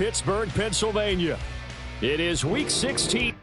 Pittsburgh, Pennsylvania. It is Week 16.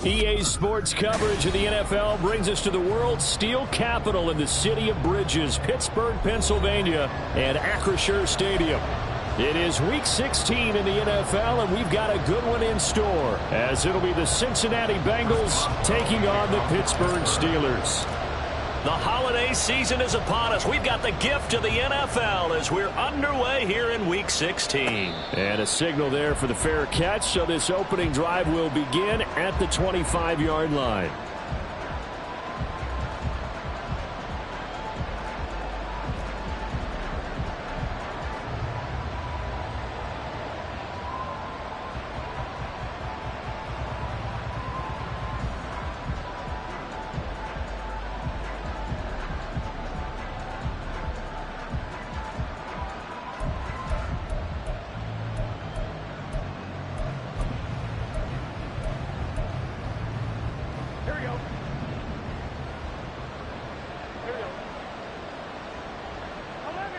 EA Sports coverage of the NFL brings us to the world's steel capital in the city of Bridges, Pittsburgh, Pennsylvania, and Acrisure Stadium. It is Week 16 in the NFL, and we've got a good one in store, as it'll be the Cincinnati Bengals taking on the Pittsburgh Steelers. The holiday season is upon us. We've got the gift of the NFL as we're underway here in Week 16. And a signal there for the fair catch, so this opening drive will begin at the 25-yard line.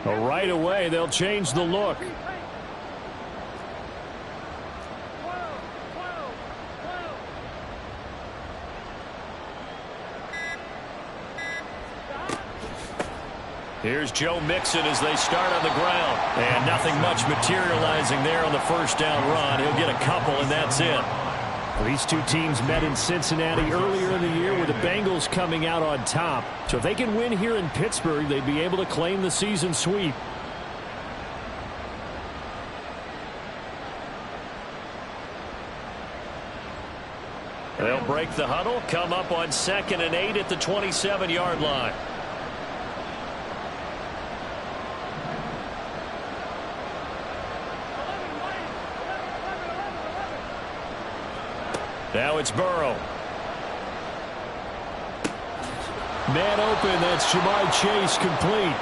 Right away, they'll change the look. Here's Joe Mixon as they start on the ground. And nothing much materializing there on the first down run. He'll get a couple, and that's it. These two teams met in Cincinnati earlier in the year with the Bengals coming out on top. So if they can win here in Pittsburgh, they'd be able to claim the season sweep. They'll break the huddle, come up on 2nd and 8 at the 27-yard line. Now it's Burrow. Man open, that's Ja'Marr Chase complete.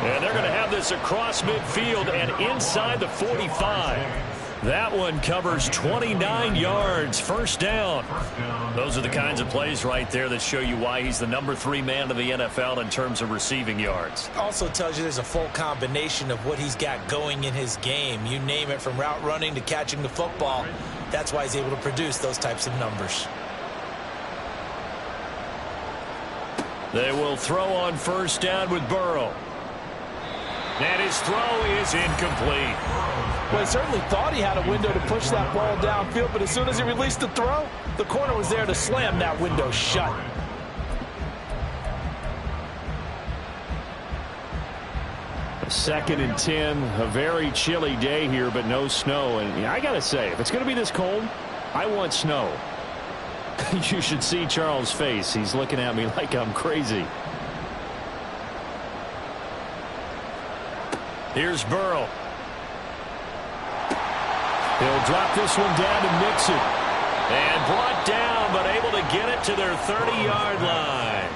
And they're going to have this across midfield and inside the 45. That one covers 29 yards, first down. Those are the kinds of plays right there that show you why he's the number 3 man in the NFL in terms of receiving yards. Also tells you there's a full combination of what he's got going in his game. You name it, from route running to catching the football. That's why he's able to produce those types of numbers. They will throw on first down with Burrow. And his throw is incomplete. Well, he certainly thought he had a window to push that ball downfield, but as soon as he released the throw, the corner was there to slam that window shut. Second and 10, a very chilly day here, but no snow. And I got to say, if it's going to be this cold, I want snow. You should see Charles' face. He's looking at me like I'm crazy. Here's Burrow. He'll drop this one down to Mixon. And brought down, but able to get it to their 30-yard line.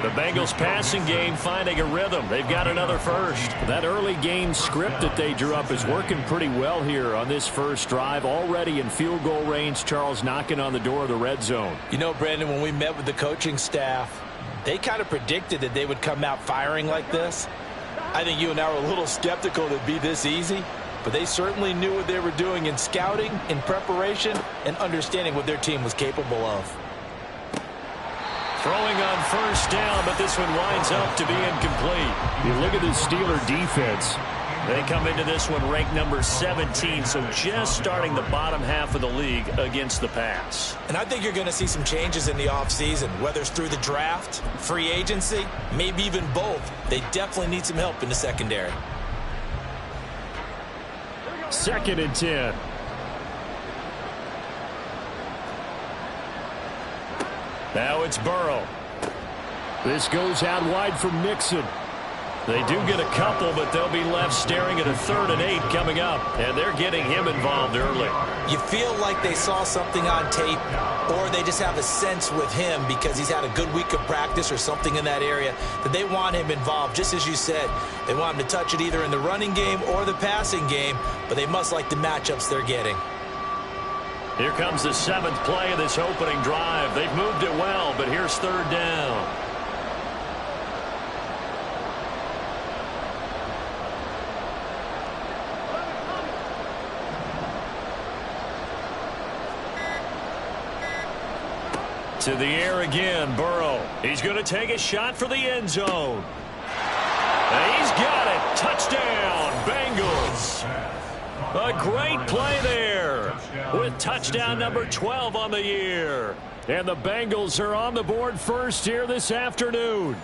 The Bengals passing game finding a rhythm. They've got another first. That early game script that they drew up is working pretty well here on this first drive. Already in field goal range, Charles knocking on the door of the red zone. You know, Brandon, when we met with the coaching staff, they kind of predicted that they would come out firing like this. I think you and I were a little skeptical that it'd be this easy, but they certainly knew what they were doing in scouting, in preparation, and understanding what their team was capable of. Throwing on first down, but this one winds up to be incomplete. You look at the Steeler defense. They come into this one ranked number 17, so just starting the bottom half of the league against the pass. And I think you're going to see some changes in the offseason, whether it's through the draft, free agency, maybe even both. They definitely need some help in the secondary. 2nd and 10. Now it's Burrow. This goes out wide for Mixon. They do get a couple, but they'll be left staring at a 3rd and 8 coming up. And they're getting him involved early. You feel like they saw something on tape, or they just have a sense with him because he's had a good week of practice or something in that area that they want him involved. Just as you said, they want him to touch it either in the running game or the passing game, but they must like the matchups they're getting. Here comes the 7th play of this opening drive. They've moved it well, but here's 3rd down. To the air again, Burrow. He's going to take a shot for the end zone. And he's got it. Touchdown, Bengals. A great play there with touchdown number 12 on the year. And the Bengals are on the board first here this afternoon.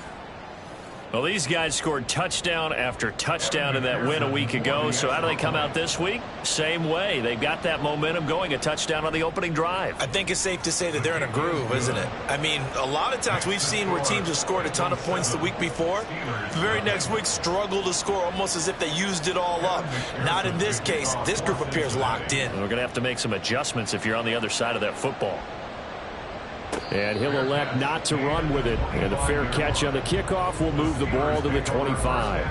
Well, these guys scored touchdown after touchdown in that win a week ago. So how do they come out this week? Same way. They've got that momentum going, a touchdown on the opening drive. I think it's safe to say that they're in a groove, isn't it? I mean, a lot of times we've seen where teams have scored a ton of points the week before. The very next week struggle to score almost as if they used it all up. Not in this case. This group appears locked in. And we're going to have to make some adjustments if you're on the other side of that football. And he'll elect not to run with it. And a fair catch on the kickoff will move the ball to the 25.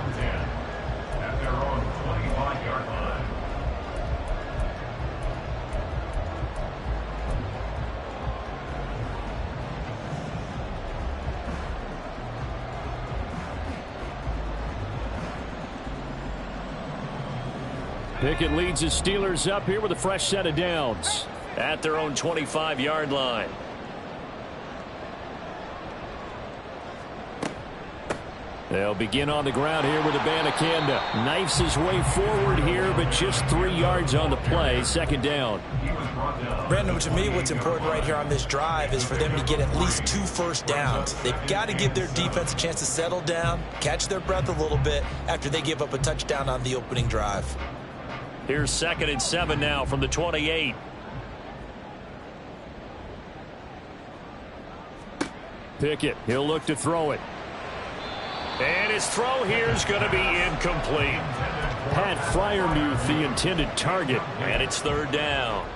Pickett leads the Steelers up here with a fresh set of downs. At their own 25-yard line. They'll begin on the ground here with Abanikanda. Knifes his way forward here, but just 3 yards on the play. Second down. Brandon, to me, what's important right here on this drive is for them to get at least 2 first downs. They've got to give their defense a chance to settle down, catch their breath a little bit after they give up a touchdown on the opening drive. Here's 2nd and 7 now from the 28. Pickett, he'll look to throw it. And his throw here is going to be incomplete. Pat Freiermuth, the intended target. And it's 3rd down.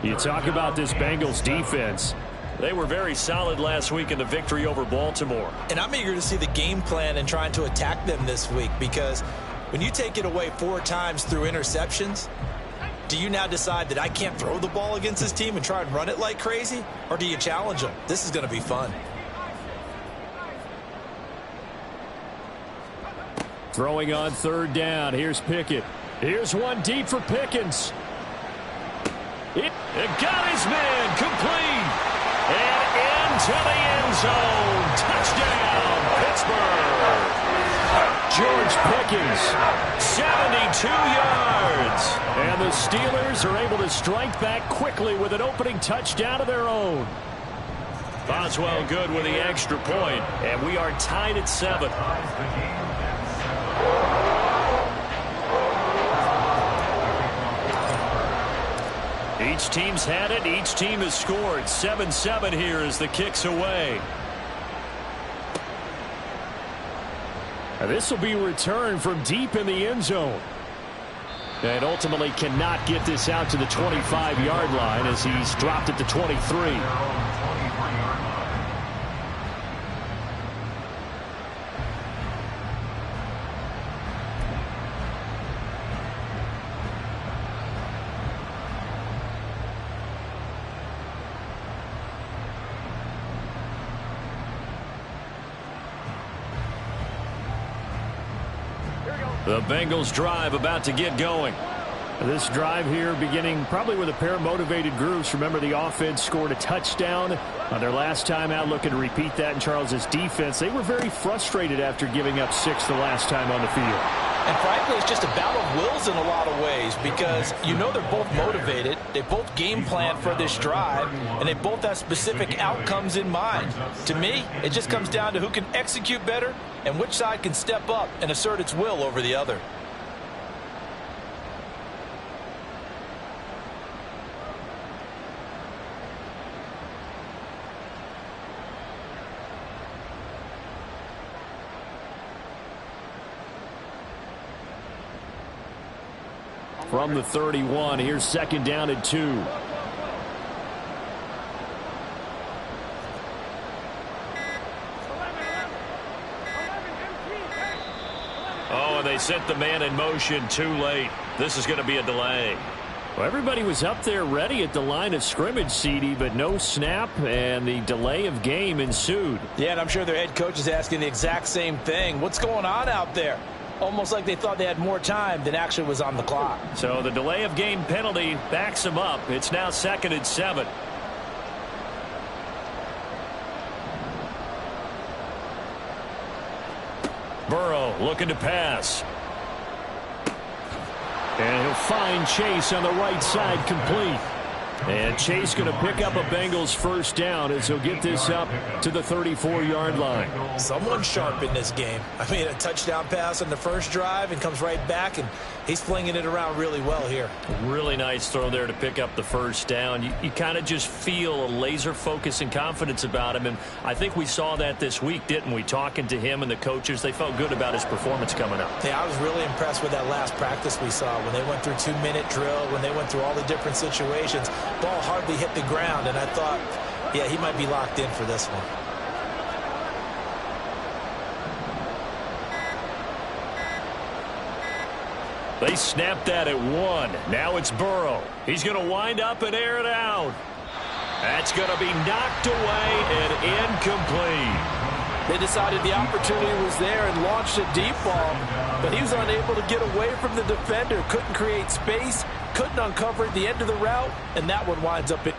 You talk about this Bengals defense. They were very solid last week in the victory over Baltimore. And I'm eager to see the game plan and trying to attack them this week, because when you take it away 4 times through interceptions, do you now decide that I can't throw the ball against this team and try and run it like crazy? Or do you challenge them? This is going to be fun. Throwing on 3rd down. Here's Pickett. Here's one deep for Pickens. It got his man complete. And into the end zone. Touchdown, Pittsburgh. George Pickens. 72 yards. And the Steelers are able to strike back quickly with an opening touchdown of their own. Boswell good with the extra point. And we are tied at 7. Each team's had it. Each team has scored. 7-7 here as the kick's away. This will be returned from deep in the end zone. And ultimately cannot get this out to the 25-yard line as he's dropped at the 23. The Bengals drive about to get going. This drive here beginning probably with a pair of motivated groups. Remember, the offense scored a touchdown on their last time out, looking to repeat that in Charles's defense. They were very frustrated after giving up 6 the last time on the field. And frankly, it's just a battle of wills in a lot of ways, because you know they're both motivated, they both game plan for this drive, and they both have specific outcomes in mind. To me, it just comes down to who can execute better and which side can step up and assert its will over the other. From the 31, here's 2nd down and 2. Oh, and they sent the man in motion too late. This is going to be a delay. Well, everybody was up there ready at the line of scrimmage, CD, but no snap, and the delay of game ensued. Yeah, and I'm sure their head coach is asking the exact same thing. What's going on out there? Almost like they thought they had more time than actually was on the clock. So the delay of game penalty backs them up. It's now 2nd and 7. Burrow looking to pass. And he'll find Chase on the right side, complete. And Chase going to pick up a Bengals first down as he'll get this up to the 34-yard line. Someone's sharp in this game. I mean, a touchdown pass on the first drive and comes right back, and he's flinging it around really well here. Really nice throw there to pick up the first down. You kind of just feel a laser focus and confidence about him, and I think we saw that this week, didn't we? Talking to him and the coaches, they felt good about his performance coming up. Yeah, I was really impressed with that last practice we saw when they went through 2-minute drill, when they went through all the different situations. Ball hardly hit the ground, and I thought, yeah, he might be locked in for this one. They snapped that at 1. Now it's Burrow. He's going to wind up and air it out. That's going to be knocked away and incomplete. They decided the opportunity was there and launched a deep ball, but he was unable to get away from the defender, couldn't create space, couldn't uncover at the end of the route, and that one winds up in.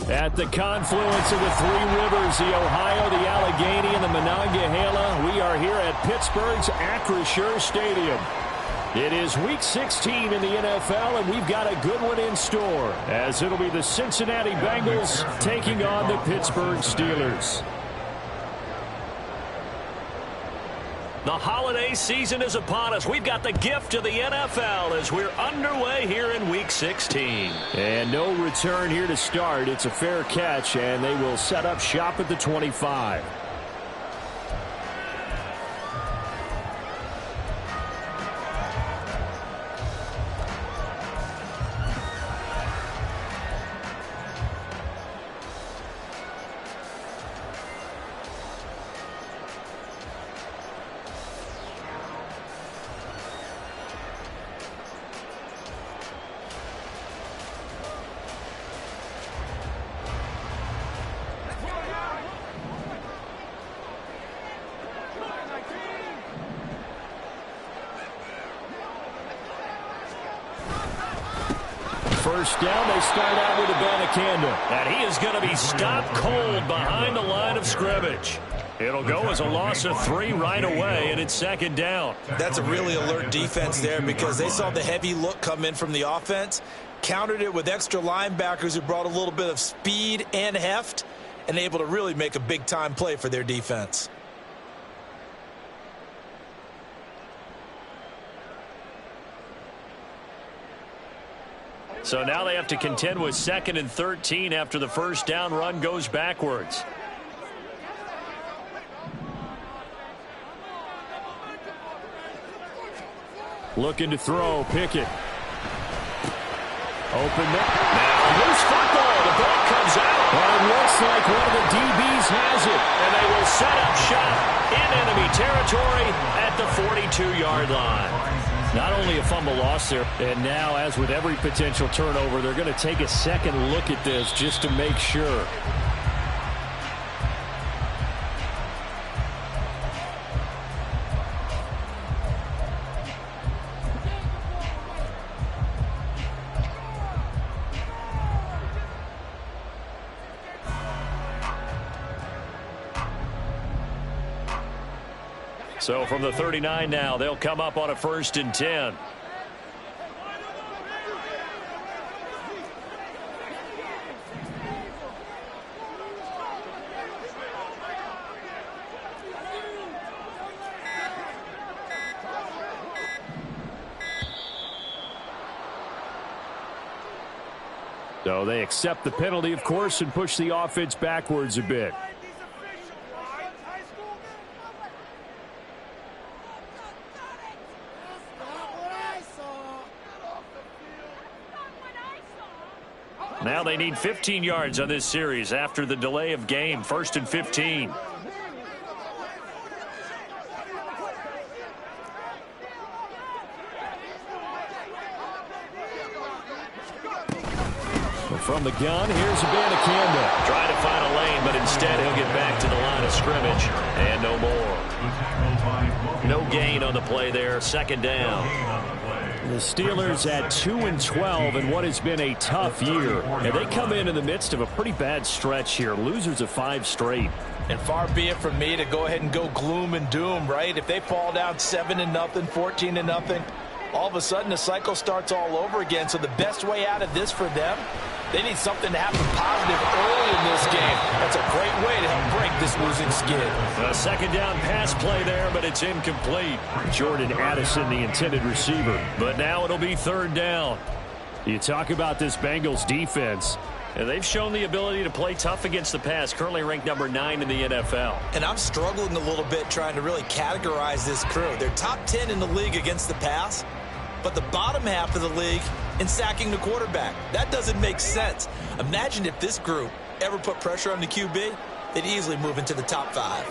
At the confluence of the three rivers, the Ohio, the Allegheny, and the Monongahela, we are here at Pittsburgh's Acrisure Stadium. It is Week 16 in the NFL, and we've got a good one in store, as it'll be the Cincinnati Bengals taking on the Pittsburgh Steelers. The holiday season is upon us. We've got the gift of the NFL as we're underway here in Week 16. And no return here to start. It's a fair catch, and they will set up shop at the 25. First down, they start out with Abanikanda. And he is going to be stopped cold behind the line of scrimmage. It'll go as a loss of 3 right away, and it's second down. That's a really alert defense there because they saw the heavy look come in from the offense, countered it with extra linebackers who brought a little bit of speed and heft, and able to really make a big-time play for their defense. So now they have to contend with 2nd and 13 after the first down run goes backwards. Looking to throw, Pickett. Open up. Now loose football. The ball comes out. And it looks like one of the DBs has it. And they will set up shop in enemy territory at the 42-yard line. Not only a fumble loss there, and now, as with every potential turnover, they're going to take a second look at this just to make sure. So from the 39 now, they'll come up on a 1st and 10. So they accept the penalty, of course, and push the offense backwards a bit. Now they need 15 yards on this series after the delay of game. 1st and 15. From the gun, here's Abanikanda. Trying to find a lane, but instead he'll get back to the line of scrimmage. And no more. No gain on the play there. 2nd down. The Steelers at 2-12 in what has been a tough year. And they come in the midst of a pretty bad stretch here. Losers of 5 straight. And far be it from me to go ahead and go gloom and doom, right? If they fall down 7-0, 14-0, all of a sudden the cycle starts all over again. So the best way out of this for them, they need something to happen positive early in this game. That's a great way to help break this losing skid. A 2nd down pass play there, but it's incomplete. Jordan Addison, the intended receiver. But now it'll be 3rd down. You talk about this Bengals defense. And they've shown the ability to play tough against the pass, currently ranked number 9 in the NFL. And I'm struggling a little bit trying to really categorize this crew. They're top 10 in the league against the pass, but the bottom half of the league in sacking the quarterback. That doesn't make sense. Imagine if this group ever put pressure on the QB, they'd easily move into the top 5.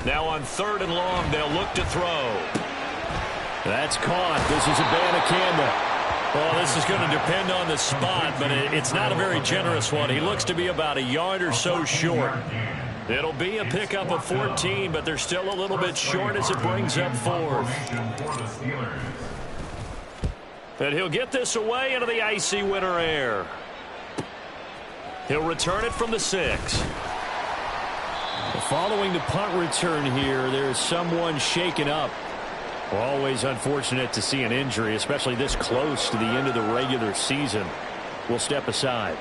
Now on 3rd and long, they'll look to throw. That's caught. This is Abanikanda. Well, this is going to depend on the spot, but it's not a very generous one. He looks to be about a yard or so short. It'll be a pickup of 14, but they're still a little bit short as it brings up 4th. And he'll get this away into the icy winter air. He'll return it from the 6. Following the punt return here, there's someone shaken up. Well, always unfortunate to see an injury, especially this close to the end of the regular season. We'll step aside.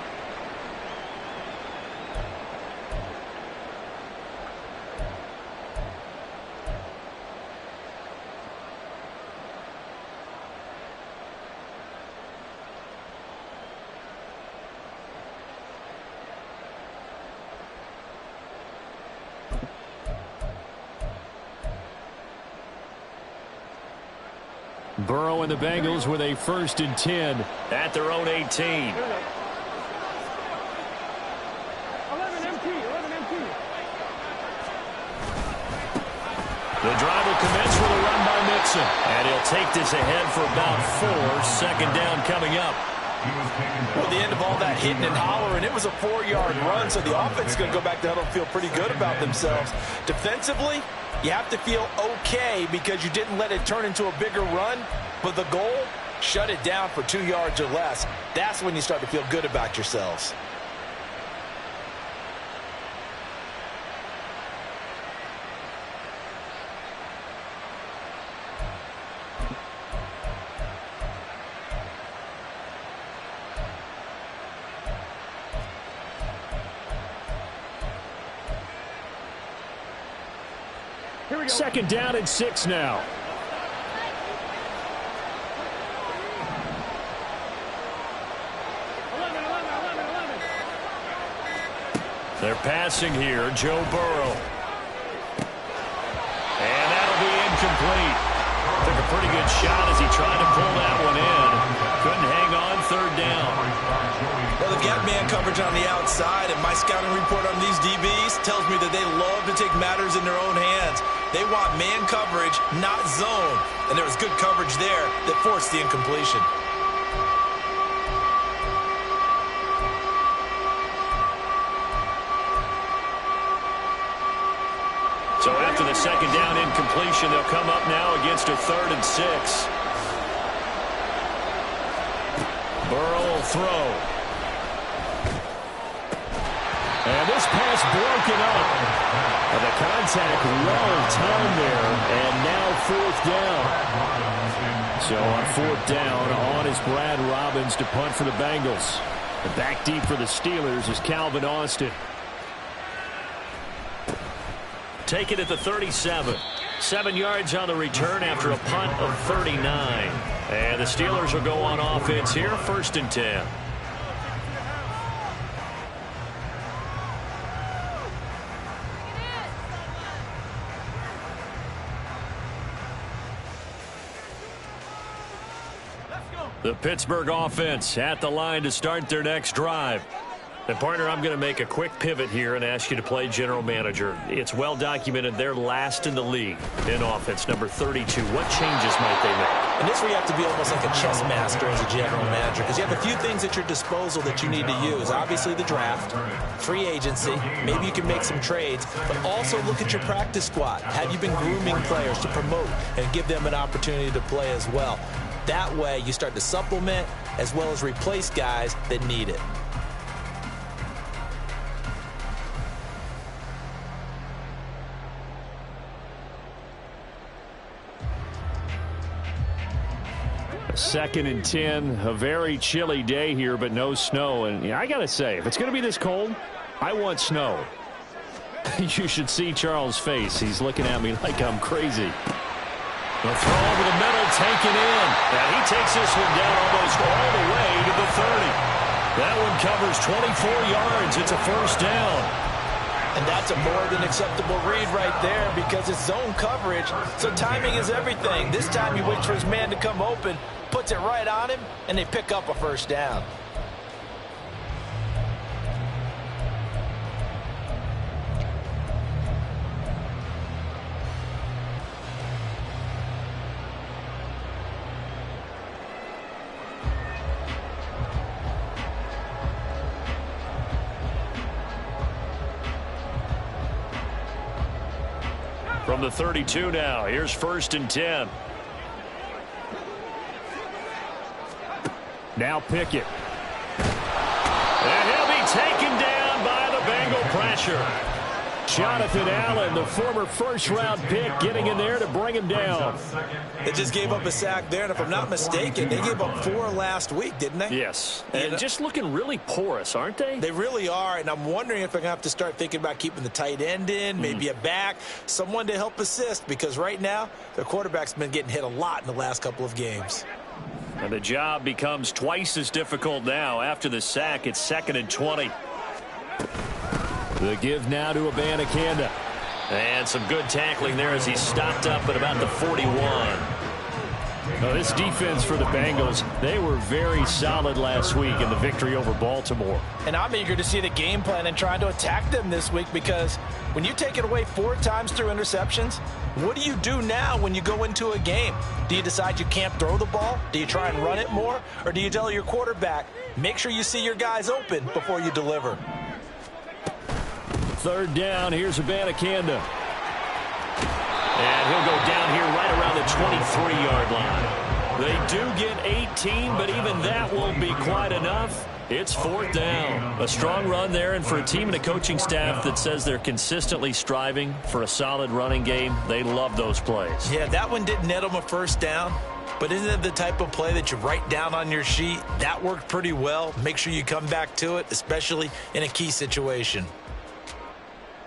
Burrow and the Bengals with a 1st and 10 at their own 18. 11 empty. The drive will commence with a run by Mixon. And he'll take this ahead for about 4. 2nd down coming up. Well, the end of all that hitting and hollering, it was a 4-yard run, so the offense is going to go back to huddle and feel pretty good about themselves. Defensively, you have to feel okay because you didn't let it turn into a bigger run, but the goal, shut it down for 2 yards or less. That's when you start to feel good about yourselves. Here we go. 2nd down and 6 now. They're passing here, Joe Burrow. And that'll be incomplete. Took a pretty good shot as he tried to pull that one in. Couldn't hang going on third down. Well, they've got man coverage on the outside, and my scouting report on these DBs tells me that they love to take matters in their own hands. They want man coverage, not zone. And there was good coverage there that forced the incompletion. So after the second down incompletion, they'll come up now against a 3rd and 6. Burrow will throw. And this pass broken up. And the contact well timed there. And now 4th down. So on 4th down, on is Brad Robbins to punt for the Bengals. The back deep for the Steelers is Calvin Austin. Take it at the 37. 7 yards on the return after a punt of 39. And the Steelers will go on offense here, 1st and 10. The Pittsburgh offense at the line to start their next drive. And, partner, I'm going to make a quick pivot here and ask you to play general manager. It's well documented they're last in the league in offense, number 32. What changes might they make? And this where you have to be almost like a chess master as a general manager, because you have a few things at your disposal that you need to use. Obviously the draft, free agency, maybe you can make some trades, but also look at your practice squad. Have you been grooming players to promote and give them an opportunity to play as well? That way you start to supplement as well as replace guys that need it. Second and 10, a very chilly day here, but no snow. And I got to say, if it's going to be this cold, I want snow. You should see Charles' face. He's looking at me like I'm crazy. The throw over the middle, taken in. And he takes this one down almost all the way to the 30. That one covers 24 yards. It's a 1st down. And that's a more than acceptable read right there because it's zone coverage, so timing is everything. This time he waits for his man to come open, puts it right on him, and they pick up a 1st down. From the 32 now, here's 1st and 10. Now Pickett. And he'll be taken down by the Bengal pressure. Jonathan Allen, the former 1st-round pick, getting in there to bring him down. They just gave up a sack there, and if I'm not mistaken, they gave up 4 last week, didn't they? Yes, and just looking really porous, aren't they? They really are, and I'm wondering if they're going to have to start thinking about keeping the tight end in, maybe a back, someone to help assist, because right now their quarterback's been getting hit a lot in the last couple of games. And the job becomes twice as difficult now. After the sack, it's 2nd and 20. The give now to Abanikanda. And some good tackling there as he stopped up at about the 41. Now, this defense for the Bengals, they were very solid last week in the victory over Baltimore. And I'm eager to see the game plan and trying to attack them this week because when you take it away 4 times through interceptions, what do you do now when you go into a game? Do you decide you can't throw the ball? Do you try and run it more? Or do you tell your quarterback, make sure you see your guys open before you deliver? 3rd down, here's Abanikanda. And he'll go down here right around the 23-yard line. They do get 18, but even that won't be quite enough. It's 4th down. A strong run there, and for a team and a coaching staff that says they're consistently striving for a solid running game, they love those plays. Yeah, that one didn't net them a 1st down, but isn't it the type of play that you write down on your sheet? That worked pretty well. Make sure you come back to it, especially in a key situation.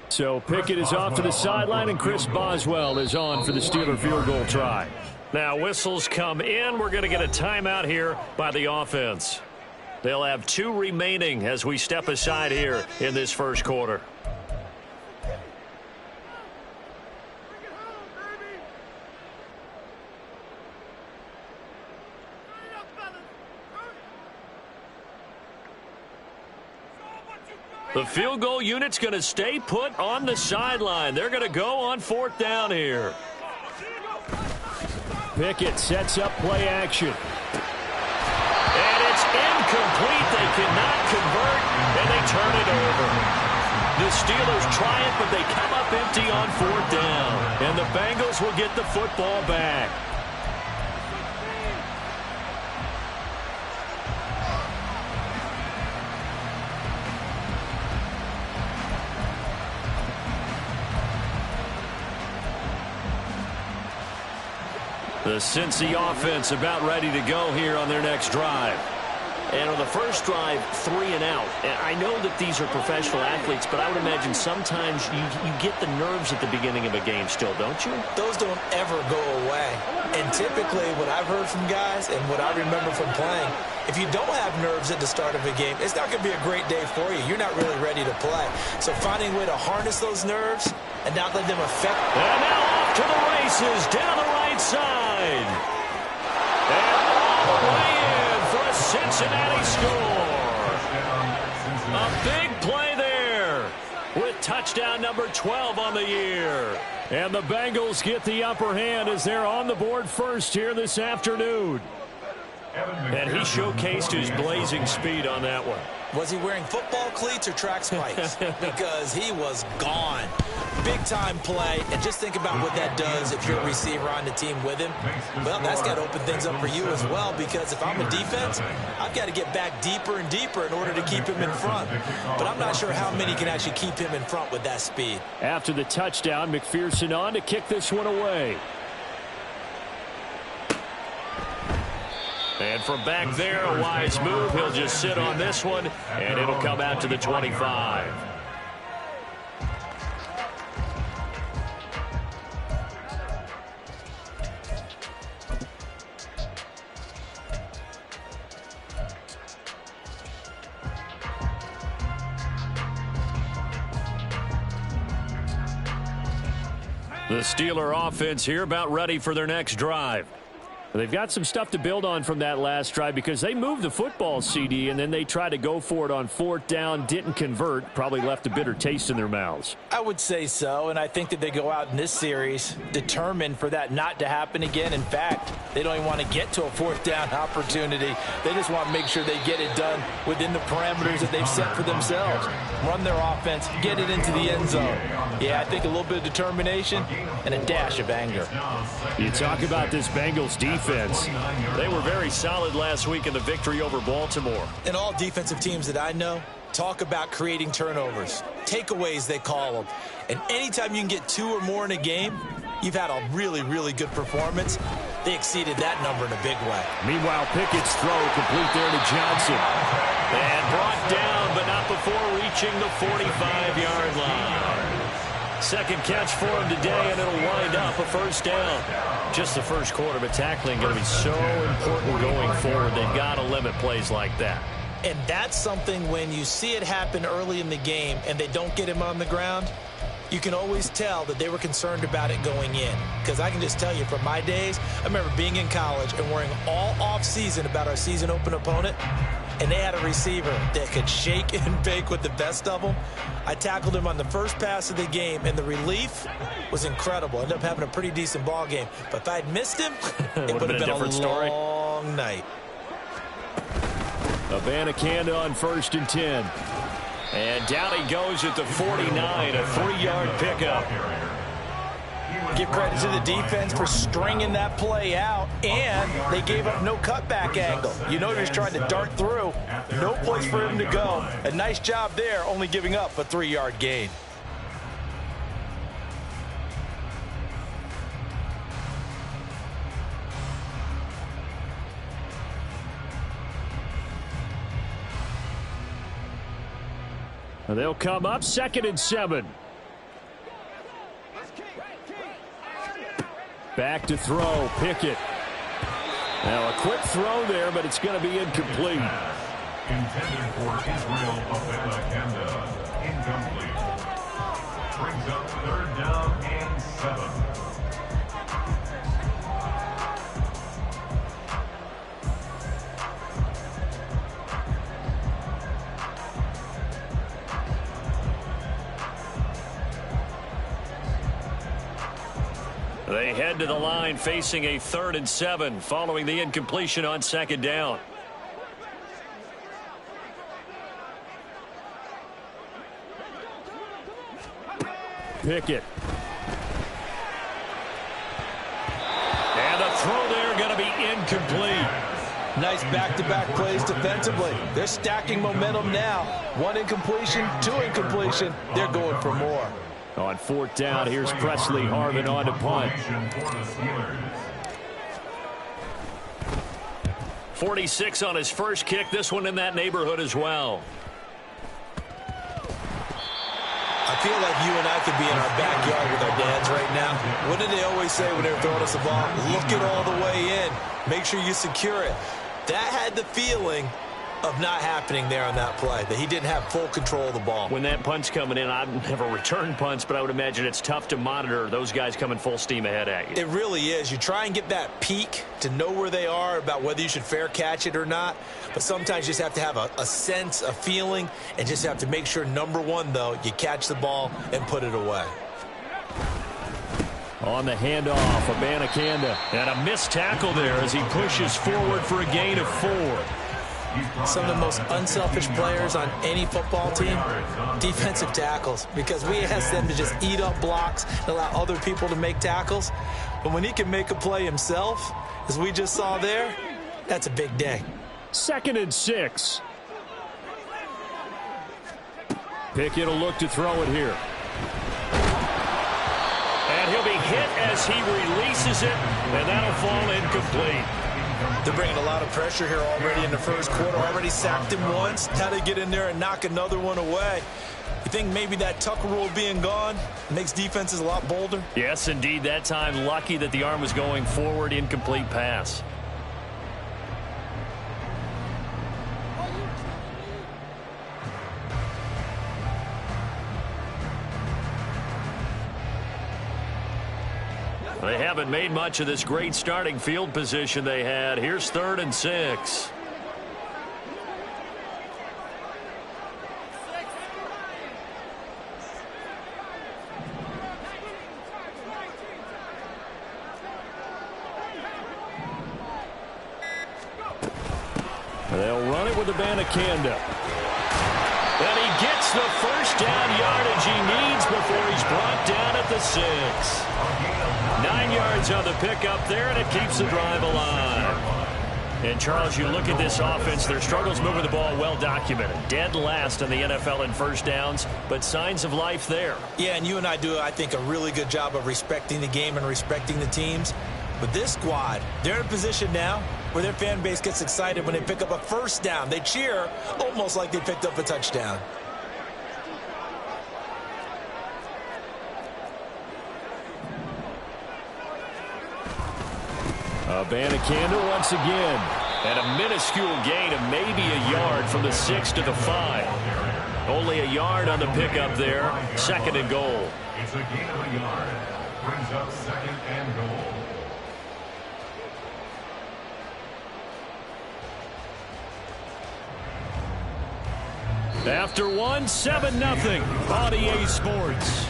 So Pickett is off to the sideline, and Chris Boswell is on for the Steeler field goal try. Now whistles come in. We're going to get a timeout here by the offense. They'll have 2 remaining as we step aside here in this 1st quarter. The field goal unit's going to stay put on the sideline. They're going to go on 4th down here. Pickett sets up play action. And it's incomplete. They cannot convert, and they turn it over. The Steelers try it, but they come up empty on 4th down. And the Bengals will get the football back. The Cincy offense about ready to go here on their next drive. And on the first drive, 3 and out. And I know that these are professional athletes, but I would imagine sometimes you get the nerves at the beginning of a game still, don't you? Those don't ever go away. And typically what I've heard from guys and what I remember from playing, if you don't have nerves at the start of a game, it's not going to be a great day for you. You're not really ready to play. So finding a way to harness those nerves and not let them affect. And now off to the races down the right side. And all the way in for a Cincinnati score. A big play there with touchdown number 12 on the year. And the Bengals get the upper hand as they're on the board first here this afternoon. And he showcased his blazing speed on that one. Was he wearing football cleats or track spikes? Because he was gone. Big-time play, and just think about what that does if you're a receiver on the team with him. Well, that's got to open things up for you as well, because if I'm a defense, I've got to get back deeper and deeper in order to keep him in front. But I'm not sure how many can actually keep him in front with that speed. After the touchdown, McPherson on to kick this one away. And from back there, a wise move. He'll just sit on this one, and it'll come out to the 25. The Steeler offense here about ready for their next drive. They've got some stuff to build on from that last drive because they moved the football, CD, and then they tried to go for it on 4th down, didn't convert, probably left a bitter taste in their mouths. I would say so, and I think that they go out in this series determined for that not to happen again. In fact, they don't even want to get to a 4th down opportunity. They just want to make sure they get it done within the parameters that they've set for themselves. Run their offense, get it into the end zone. Yeah, I think a little bit of determination and a dash of anger. You talk about this Bengals defense. They were very solid last week in the victory over Baltimore. And all defensive teams that I know talk about creating turnovers. Takeaways, they call them. And anytime you can get 2 or more in a game, you've had a really, really good performance. They exceeded that number in a big way. Meanwhile, Pickett's throw complete there to Johnson. And brought down, but not before reaching the 45-yard line. Second catch for him today, and it'll wind up a 1st down. Just the first quarter, but tackling going to be so important going forward. They've got to limit plays like that. And that's something when you see it happen early in the game and they don't get him on the ground, you can always tell that they were concerned about it going in. Because I can just tell you from my days, I remember being in college and worrying all off-season about our season open opponent, and they had a receiver that could shake and bake with the best of them. I tackled him on the first pass of the game, and the relief was incredible. I ended up having a pretty decent ball game. But if I had missed him, it would have been a different story. Long night. Abanikanda on 1st and 10. And down he goes at the 49, a 3-yard pickup. Give credit to the defense for stringing that play out, and they gave up no cutback angle. You know they're just trying to dart through. No place for him to go. A nice job there, only giving up a 3-yard gain. They'll come up 2nd and 7. Back to throw, Pickett. Now a quick throw there, but it's going to be incomplete. Intended for Israel Abanikanda. Incomplete. Brings up 3rd down and 7. They head to the line facing a 3rd and 7 following the incompletion on 2nd down. Pickett. And the throw there going to be incomplete. Nice back-to-back plays defensively. They're stacking momentum now. 1 incompletion, 2 incompletion. They're going for more. On 4th down, here's Presley Harvin on to punt. 46 on his first kick. This one in that neighborhood as well. I feel like you and I could be in our backyard with our dads right now. What did they always say when they were throwing us the ball? Look it all the way in. Make sure you secure it. That had the feeling of not happening there on that play, that he didn't have full control of the ball. When that punt's coming in, I've never returned punts, but I would imagine it's tough to monitor those guys coming full steam ahead at you. It really is. You try and get that peek to know where they are about whether you should fair catch it or not, but sometimes you just have to have a sense, a feeling, and just have to make sure, number one, though, you catch the ball and put it away. On the handoff, Abanikanda. And a missed tackle there as he pushes forward for a gain of 4. Some of the most unselfish players on any football team, defensive tackles, because we ask them to just eat up blocks and allow other people to make tackles. But when he can make a play himself, as we just saw there, that's a big day. 2nd and 6. Pickett will look to throw it here. And he'll be hit as he releases it, and that'll fall incomplete. They're bringing a lot of pressure here already in the first quarter. Already sacked him once. How to get in there and knock another one away. You think maybe that Tucker rule being gone makes defenses a lot bolder? Yes, indeed. That time, lucky that the arm was going forward. Incomplete pass. They haven't made much of this great starting field position they had. Here's 3rd and 6. They'll run it with Abanikanda. And he gets the first down yardage he needs before he's brought down at the 6. 9 yards on the pickup there, and it keeps the drive alive. And, Charles, you look at this offense, their struggles moving the ball well documented. Dead last in the NFL in first downs, but signs of life there. Yeah, and you and I do, I think, a really good job of respecting the game and respecting the teams. But this squad, they're in a position now where their fan base gets excited when they pick up a first down. They cheer almost like they picked up a touchdown. Abanikanda once again. And a minuscule gain of maybe a yard from the 6 to the 5. Only a yard on the pickup there. 2nd and goal. It's a gain of a yard. Brings up 2nd and goal. After 1, 7-0 on EA Sports.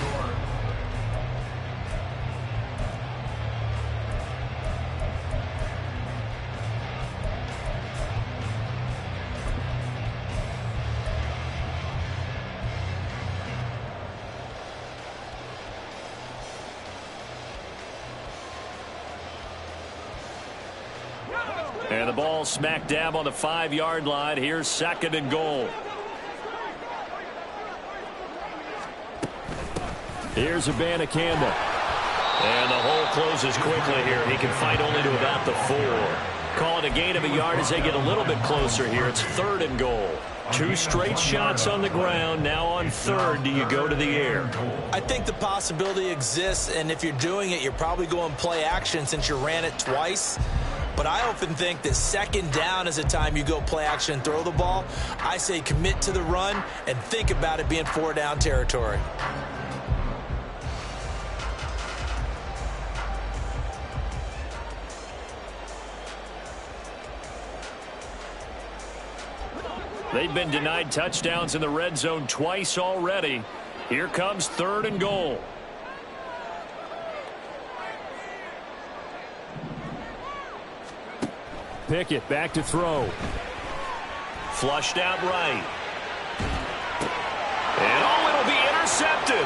And the ball smack dab on the 5-yard line. Here's 2nd and goal. Here's Abanikanda. And the hole closes quickly here. He can fight only to about the 4. Call it a gain of a yard as they get a little bit closer here. It's 3rd and goal. 2 straight shots on the ground. Now on 3rd, do you go to the air? I think the possibility exists, and if you're doing it, you're probably going play action since you ran it twice. But I often think that 2nd down is the time you go play action and throw the ball. I say commit to the run and think about it being 4-down territory. They've been denied touchdowns in the red zone twice already. Here comes 3rd and goal. Pickett back to throw. Flushed out right. And it'll be intercepted.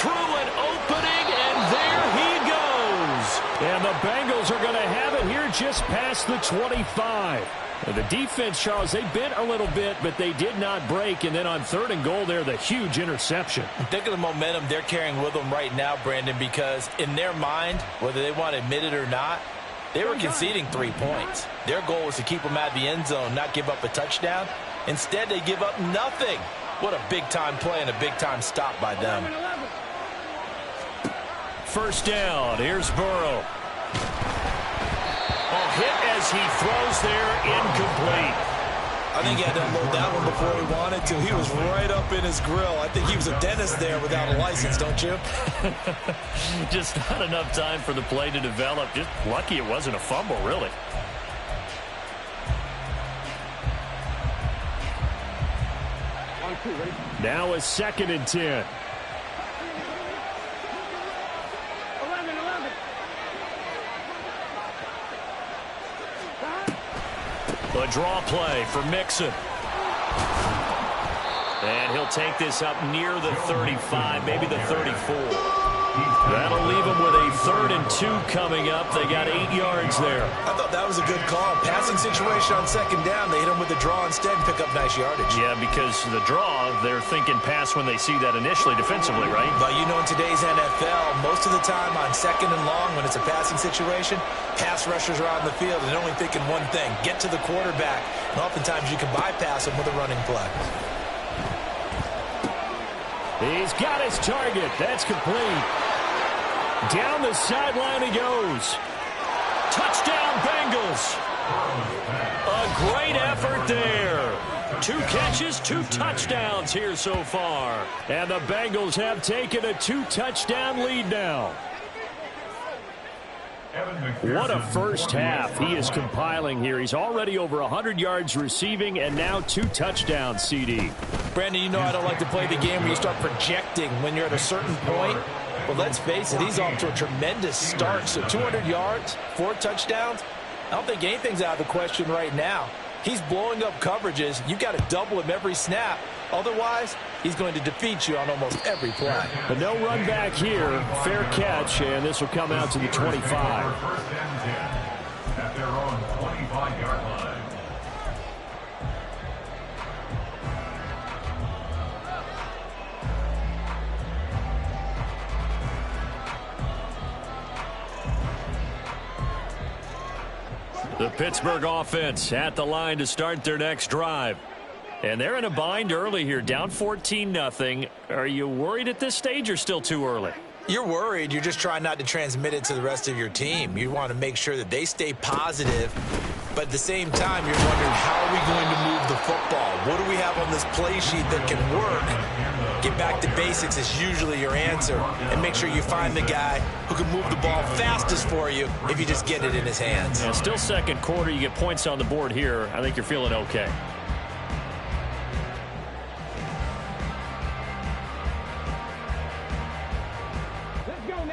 Through an opening, and there he goes. And the Bengals are going to have it here just past the 25. The defense, Charles, they bent a little bit, but they did not break. And then on 3rd and goal there, the huge interception. Think of the momentum they're carrying with them right now, Brandon, because in their mind, whether they want to admit it or not, they were conceding 3 points. Their goal was to keep them out of the end zone, not give up a touchdown. Instead, they give up nothing. What a big-time play and a big-time stop by them. 1st down. Here's Burrow. Hit as he throws there, incomplete. I think he had to unload that one before he wanted to. He was right up in his grill. I think he was a dentist there without a license, don't you? Just not enough time for the play to develop. Just lucky it wasn't a fumble, really. Now a 2nd and 10. 11. A draw play for Mixon. And he'll take this up near the 35, maybe the 34. That'll leave him with a 3rd and 2 coming up. They got 8 yards there. I thought that was a good call. Passing situation on 2nd down. They hit him with the draw instead and pick up nice yardage. Yeah, because the draw, they're thinking pass when they see that initially defensively, right? But you know, in today's NFL, most of the time on 2nd and long, when it's a passing situation, pass rushers are out in the field and only thinking one thing, get to the quarterback. And oftentimes you can bypass him with a running play. He's got his target. That's complete. Down the sideline he goes. Touchdown, Bengals. A great effort there. 2 catches, 2 touchdowns here so far. And the Bengals have taken a 2-touchdown lead now. What a first half he is compiling here. He's already over 100 yards receiving and now 2 touchdowns, CD. Brandon, you know I don't like to play the game where you start projecting when you're at a certain point. Well, let's face it, he's off to a tremendous start. So 200 yards, 4 touchdowns. I don't think anything's out of the question right now. He's blowing up coverages. You've got to double him every snap. Otherwise, he's going to defeat you on almost every play. But no run back here. Fair catch, and this will come out to the 25. 1st and 10 at their own 25-yard line. The Pittsburgh offense at the line to start their next drive. And they're in a bind early here, down 14-0. Are you worried at this stage or still too early? You're worried. You're just trying not to transmit it to the rest of your team. You want to make sure that they stay positive. But at the same time, you're wondering, how are we going to move the football? What do we have on this play sheet that can work? Get back to basics is usually your answer. And make sure you find the guy who can move the ball fastest for you if you just get it in his hands. Yeah, still 2nd quarter. You get points on the board here. I think you're feeling okay.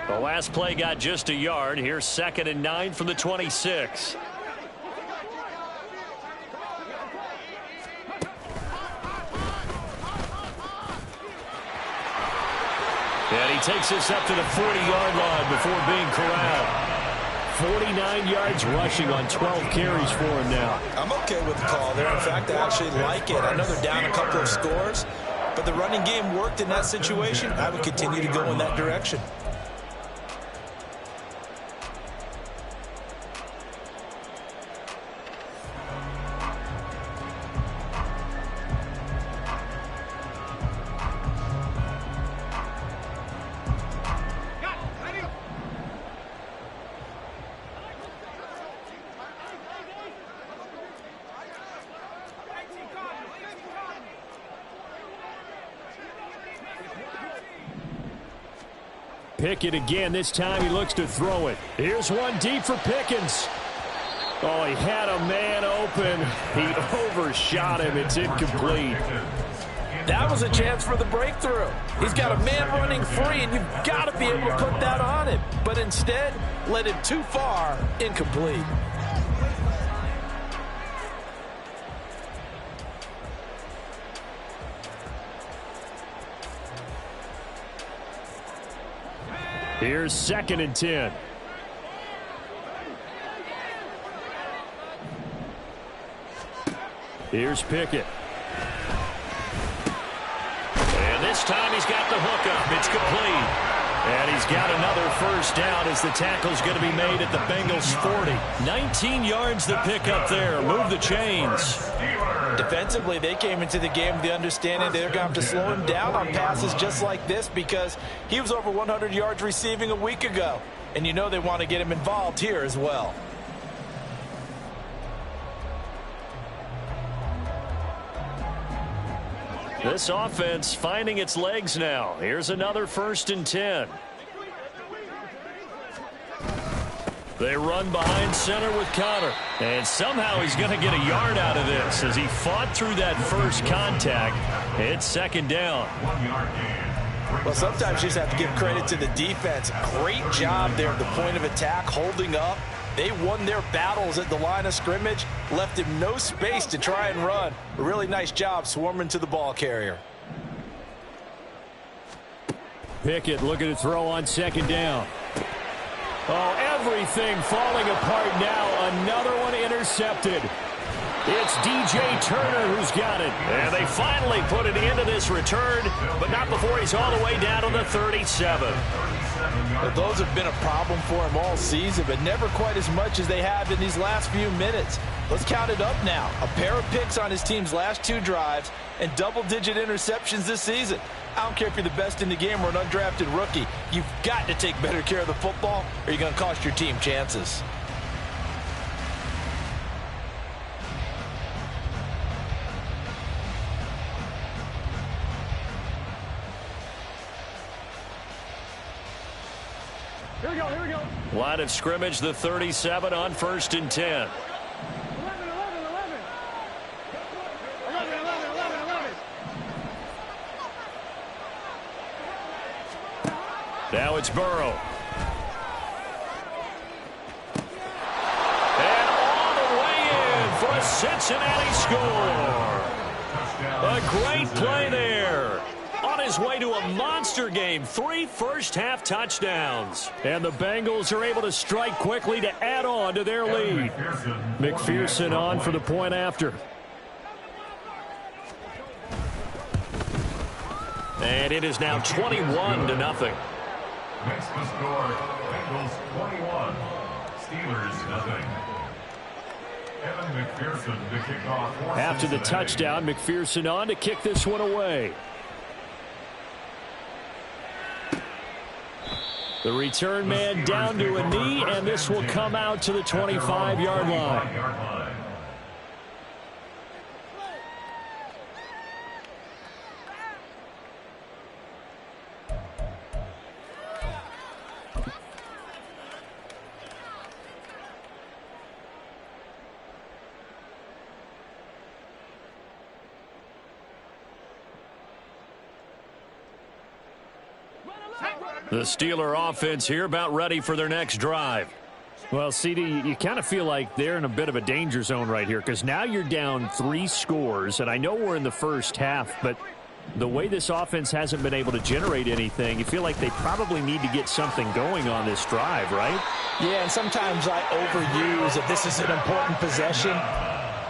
The last play got just a yard. Here's 2nd and 9 from the 26. And he takes this up to the 40-yard line before being corralled. 49 yards rushing on 12 carries for him now. I'm okay with the call there. In fact, I actually like it. I know they're down a couple of scores, but the running game worked in that situation. I would continue to go in that direction. Pickett again. This time he looks to throw it. Here's one deep for Pickens. Oh, he had a man open. He overshot him. It's incomplete. That was a chance for the breakthrough. He's got a man running free, and you've got to be able to put that on him. But instead, led it too far, incomplete. Here's 2nd and 10. Here's Pickett. And this time he's got the hook up. It's complete. And he's got another first down as the tackle's going to be made at the Bengals 40. 19 yards the pick up there. Move the chains. Defensively, they came into the game with the understanding they're going to have to slow him down on passes just like this because he was over 100 yards receiving a week ago. And you know they want to get him involved here as well. This offense finding its legs now. Here's another 1st and 10. They run behind center with Conner. And somehow he's going to get a yard out of this as he fought through that first contact. It's 2nd down. Well, sometimes you just have to give credit to the defense. Great job there at the point of attack, holding up. They won their battles at the line of scrimmage, left him no space to try and run. A really nice job swarming to the ball carrier. Pickett looking to throw on 2nd down. Oh, everything falling apart now. Another one intercepted. It's DJ Turner who's got it. And they finally put it into this return, but not before he's all the way down to the 37. But those have been a problem for him all season, but never quite as much as they have in these last few minutes. Let's count it up now. A pair of picks on his team's last 2 drives and double-digit interceptions this season. I don't care if you're the best in the game or an undrafted rookie. You've got to take better care of the football or you're going to cost your team chances. Here we go, here we go. Line of scrimmage, the 37 on 1st and 10. 11, 11, 11. 11, 11, 11, 11. Now it's Burrow. And all the way in for a Cincinnati score. A great play there. On his way to a monster game. 3 first-half touchdowns. And the Bengals are able to strike quickly to add on to their lead. McPherson on for the point after. And it is now 21-0. Next to score, Bengals 21, Steelers nothing. Evan McPherson to kick off. After the touchdown, McPherson on to kick this one away. The return man down to a knee, and this will come out to the 25-yard line. The Steeler offense here about ready for their next drive. Well, CD, you kind of feel like they're in a bit of a danger zone right here because now you're down 3 scores, and I know we're in the first half, but the way this offense hasn't been able to generate anything, you feel like they probably need to get something going on this drive, right? Yeah, and sometimes I overuse that this is an important possession.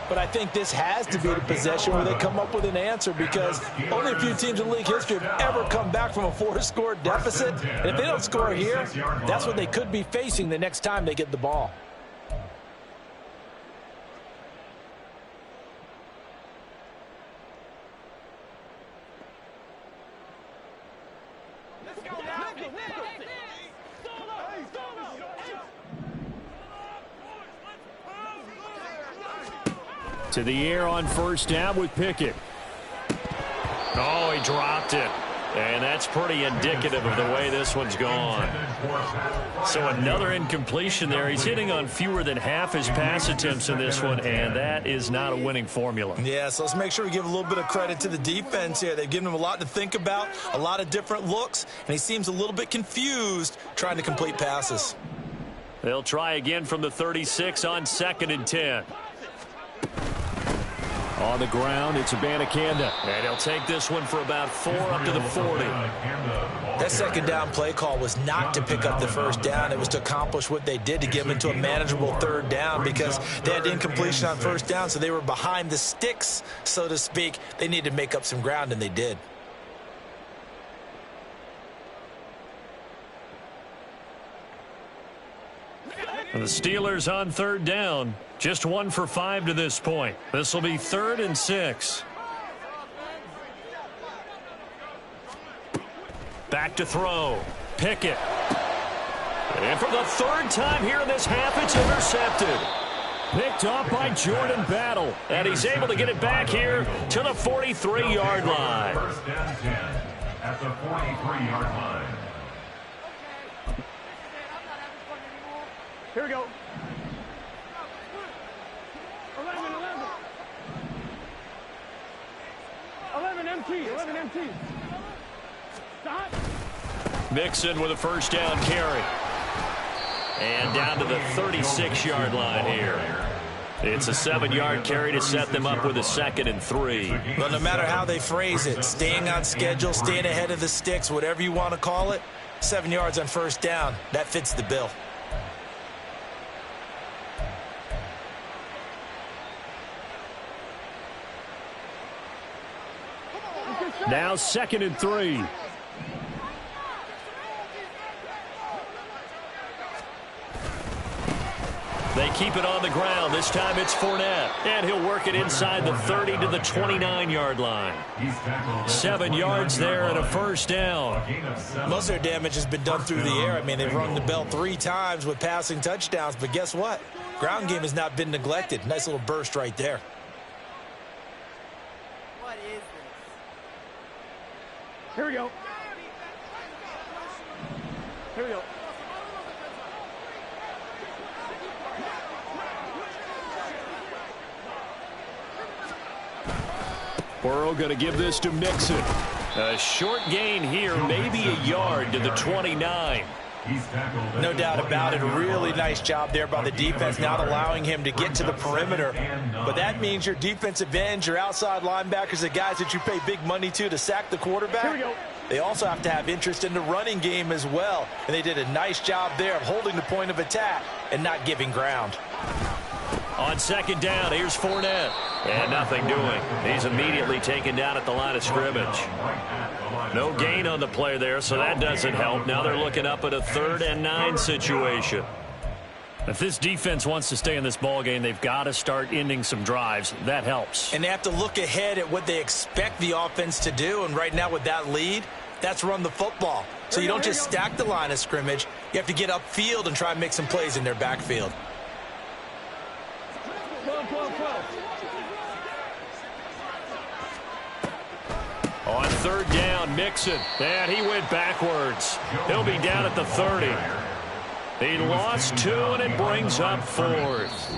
But I think this has to be the possession where they come up with an answer because only a few teams in league history have ever come back from a 4-score deficit. And if they don't score here, that's what they could be facing the next time they get the ball. To the air on first down with Pickett. Oh, he dropped it. And that's pretty indicative of the way this one's gone. So another incompletion there. He's hitting on fewer than half his pass attempts in this one, and that is not a winning formula. Yeah, so let's make sure we give a little bit of credit to the defense here. They've given him a lot to think about, a lot of different looks, and he seems a little bit confused trying to complete passes. They'll try again from the 36 on 2nd and 10. On the ground, it's Abanikanda. And he'll take this one for about 4 up to the 40. That second down play call was not to pick up the first down. It was to accomplish what they did, to get them into a manageable third down, because they had incompletion on first down, so they were behind the sticks, so to speak. They needed to make up some ground, and they did. And the Steelers on 3rd down. Just 1 for 5 to this point. This will be 3rd and 6. Back to throw. Pickett. And for the 3rd time here in this half, it's intercepted. Picked off by Jordan Battle. And he's able to get it back here to the 43-yard line. 1st and 10 at the 43-yard line. Here we go. 11. 11 MT. 11 MT. Stop. Mixon with a 1st down carry. And down to the 36-yard line here. It's a 7-yard carry to set them up with a 2nd and 3. Well, no matter how they phrase it, staying on schedule, staying ahead of the sticks, whatever you want to call it, 7 yards on 1st down, that fits the bill. Now 2nd and 3. They keep it on the ground. This time it's Fournette. And he'll work it inside the 30 to the 29-yard line. 7 yards there and a 1st down. Most of their damage has been done through the air. I mean, they've rung the bell 3 times with passing touchdowns. But guess what? Ground game has not been neglected. Nice little burst right there. Here we go. Here we go. Burrow going to give this to Mixon. A short gain here, maybe a yard to the 29. No doubt about it. A really nice job there by the defense, not allowing him to get to the perimeter. But that means your defensive ends, your outside linebackers, the guys that you pay big money to sack the quarterback, Here we go. they also have to have interest in the running game as well. And they did a nice job there of holding the point of attack and not giving ground. On 2nd down, here's Fournette. And nothing doing. He's immediately taken down at the line of scrimmage. No gain on the play there, so that doesn't help. Now they're looking up at a 3rd and 9 situation. If this defense wants to stay in this ballgame, they've got to start ending some drives. That helps. And they have to look ahead at what they expect the offense to do. And right now with that lead, that's run the football. So you don't just stack the line of scrimmage. You have to get upfield and try and make some plays in their backfield. 12. On 3rd down, Mixon. And he went backwards. He'll be down at the 30. He lost 2, and it brings up 4th.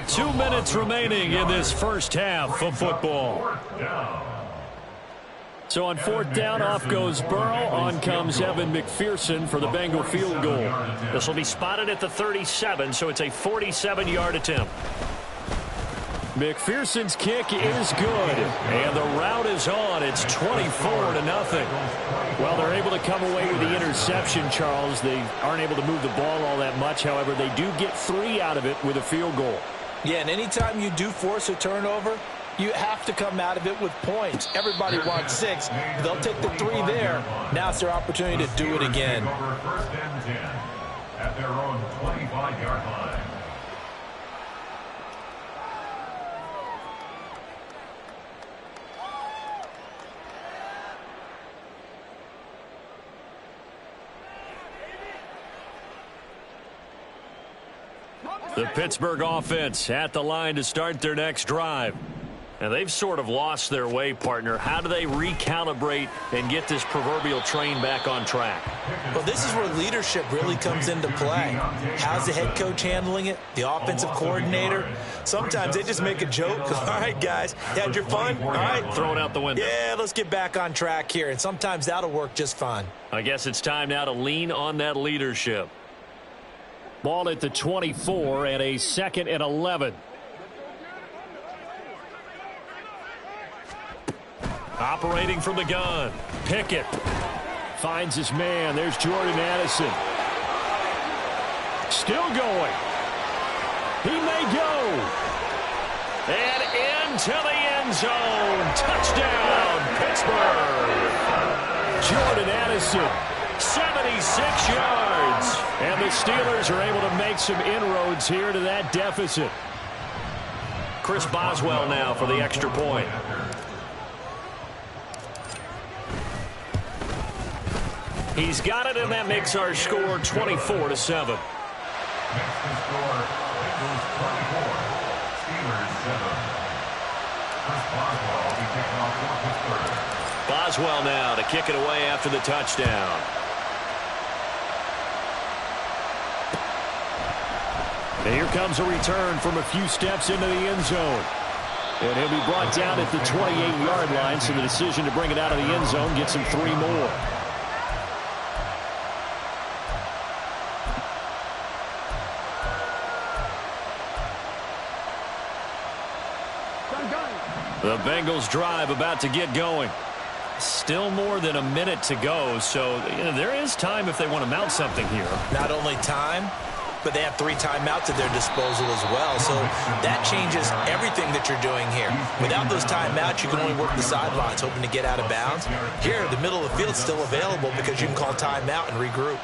2 minutes remaining in this first half of football. So on 4th down, off goes Burrow. On comes Evan McPherson for the Bengal field goal. This will be spotted at the 37, so it's a 47-yard attempt. McPherson's kick is good, and the route is on. It's 24-0. Well, they're able to come away with the interception, Charles. They aren't able to move the ball all that much. However, they do get 3 out of it with a field goal. Yeah, and anytime you do force a turnover, you have to come out of it with points. Everybody wants 6. They'll take the 3 there. Now it's their opportunity to do it again. 1st and 10 at their own 25-yard line. The Pittsburgh offense at the line to start their next drive. And they've sort of lost their way, partner. How do they recalibrate and get this proverbial train back on track? Well, this is where leadership really comes into play. How's the head coach handling it? The offensive coordinator? Sometimes they just make a joke. All right, guys, you had your fun? All right. Throw it out the window. Yeah, let's get back on track here. And sometimes that'll work just fine. I guess it's time now to lean on that leadership. Ball at the 24 and a 2nd and 11. Operating from the gun. Pickett Finds his man. There's Jordan Addison. Still going. He may go. And into the end zone. Touchdown, Pittsburgh. Jordan Addison. 76 yards. And the Steelers are able to make some inroads here to that deficit. Chris Boswell now for the extra point. He's got it, and that makes our score 24-7. Next to score, Bengals 24, Steelers 7. Chris Boswell will be kicking off for Pittsburgh. Boswell now to kick it away after the touchdown. And here comes a return from a few steps into the end zone. And he'll be brought down at the 28-yard line, so the decision to bring it out of the end zone gets him 3 more. The Bengals drive about to get going. Still more than a minute to go, so there is time if they want to mount something here. Not only time, but they have 3 timeouts at their disposal as well. So that changes everything that you're doing here. Without those timeouts, you can only work the sidelines, hoping to get out of bounds. Here, the middle of the field is still available because you can call timeout and regroup.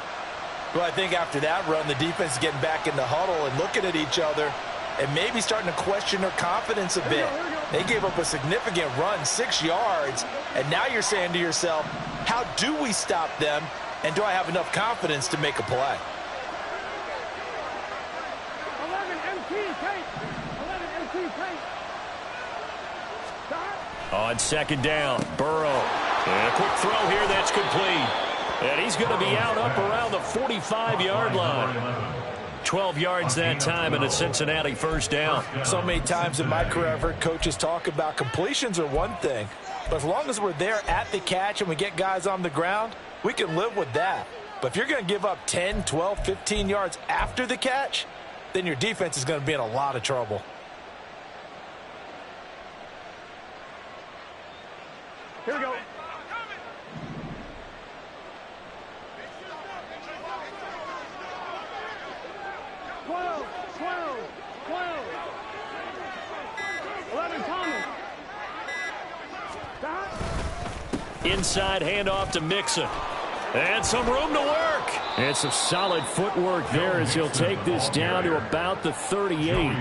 Well, I think after that run, the defense is getting back in the huddle and looking at each other and maybe starting to question their confidence a bit. They gave up a significant run, 6 yards, and now you're saying to yourself, how do we stop them, and do I have enough confidence to make a play? 11 MT, Kate. 11 MT, Kate. Stop. On 2nd down, Burrow. And a quick throw here that's complete. And he's going to be out up around the 45-yard line. 12 yards that time and a Cincinnati first down. So many times in my career I've heard coaches talk about completions are one thing, but as long as we're there at the catch and we get guys on the ground, we can live with that. But if you're going to give up 10, 12, 15 yards after the catch, then your defense is going to be in a lot of trouble. Here we go. Inside handoff to Mixon. And some room to work. And some solid footwork there as he'll take this down to about the 38.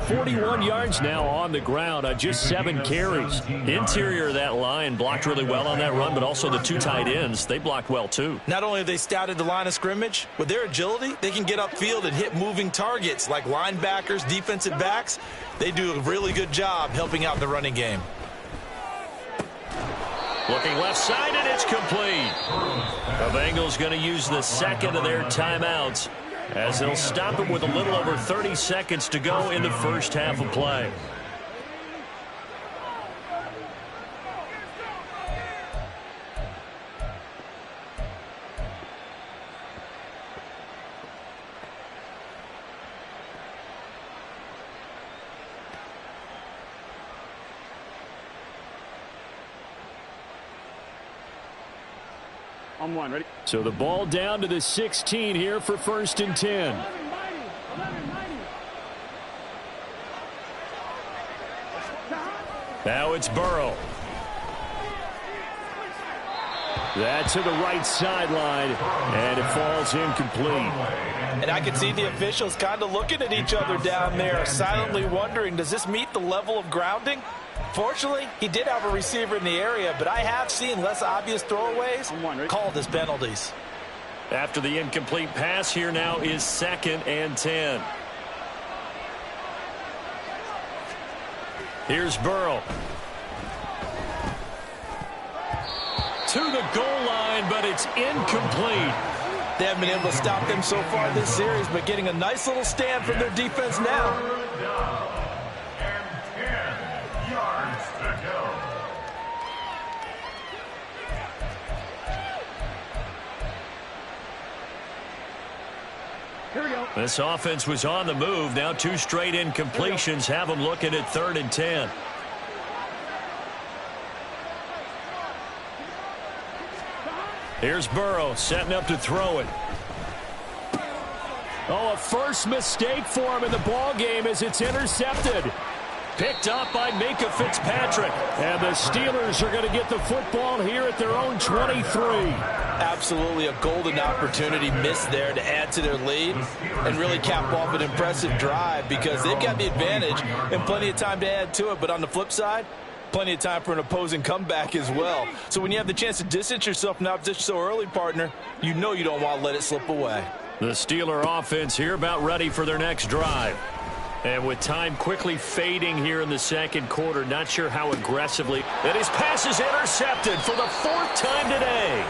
41 yards now on the ground on just 7 carries. Interior of that line blocked really well on that run, but also the 2 tight ends, they blocked well too. Not only have they scouted the line of scrimmage, with their agility, they can get upfield and hit moving targets like linebackers, defensive backs. They do a really good job helping out the running game. Looking left side, and it's complete. The Bengals going to use the 2nd of their timeouts as they'll stop it with a little over 30 seconds to go in the first half of play. On 1, ready? So the ball down to the 16 here for 1st and 10. 11-90. 11-90. Now it's Burrow. That's to the right sideline, and it falls incomplete. And I can see the officials kind of looking at each other down there, silently wondering, does this meet the level of grounding? Fortunately, he did have a receiver in the area, but I have seen less obvious throwaways called as penalties. After the incomplete pass, here now is 2nd and 10. Here's Burrow. To the goal line, but it's incomplete. They haven't been able to stop them so far this series, but getting a nice little stand from their defense now. Third down and 10 yards to go. Here we go. This offense was on the move. Now 2 straight incompletions have them looking at 3rd and 10. Here's Burrow setting up to throw it. Oh, a first mistake for him in the ball game as it's intercepted. Picked up by Minkah Fitzpatrick. And the Steelers are going to get the football here at their own 23. Absolutely a golden opportunity missed there to add to their lead and really cap off an impressive drive because they've got the advantage and plenty of time to add to it. But on the flip side, plenty of time for an opposing comeback as well. So when you have the chance to distance yourself from the opposition so early, partner, you know you don't want to let it slip away. The Steeler offense here about ready for their next drive. And with time quickly fading here in the second quarter, not sure how aggressively. And his pass is intercepted for the 4th time today.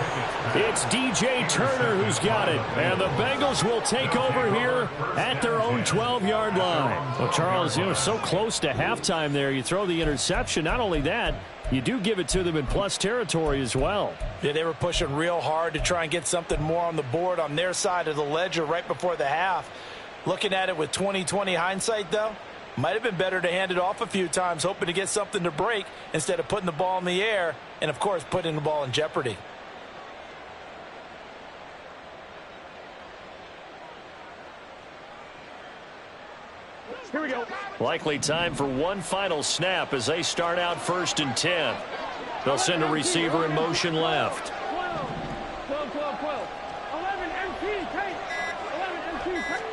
It's DJ Turner who's got it. And the Bengals will take over here at their own 12-yard line. Well, Charles, so close to halftime there. You throw the interception. Not only that, you do give it to them in plus territory as well. Yeah, they were pushing real hard to try and get something more on the board on their side of the ledger right before the half. Looking at it with 20/20 hindsight, though, might have been better to hand it off a few times, hoping to get something to break instead of putting the ball in the air and, of course, putting the ball in jeopardy. Here we go. Likely time for one final snap as they start out 1st and 10. They'll send a receiver in motion left. 12. 11 MT, take. 11 MT, take.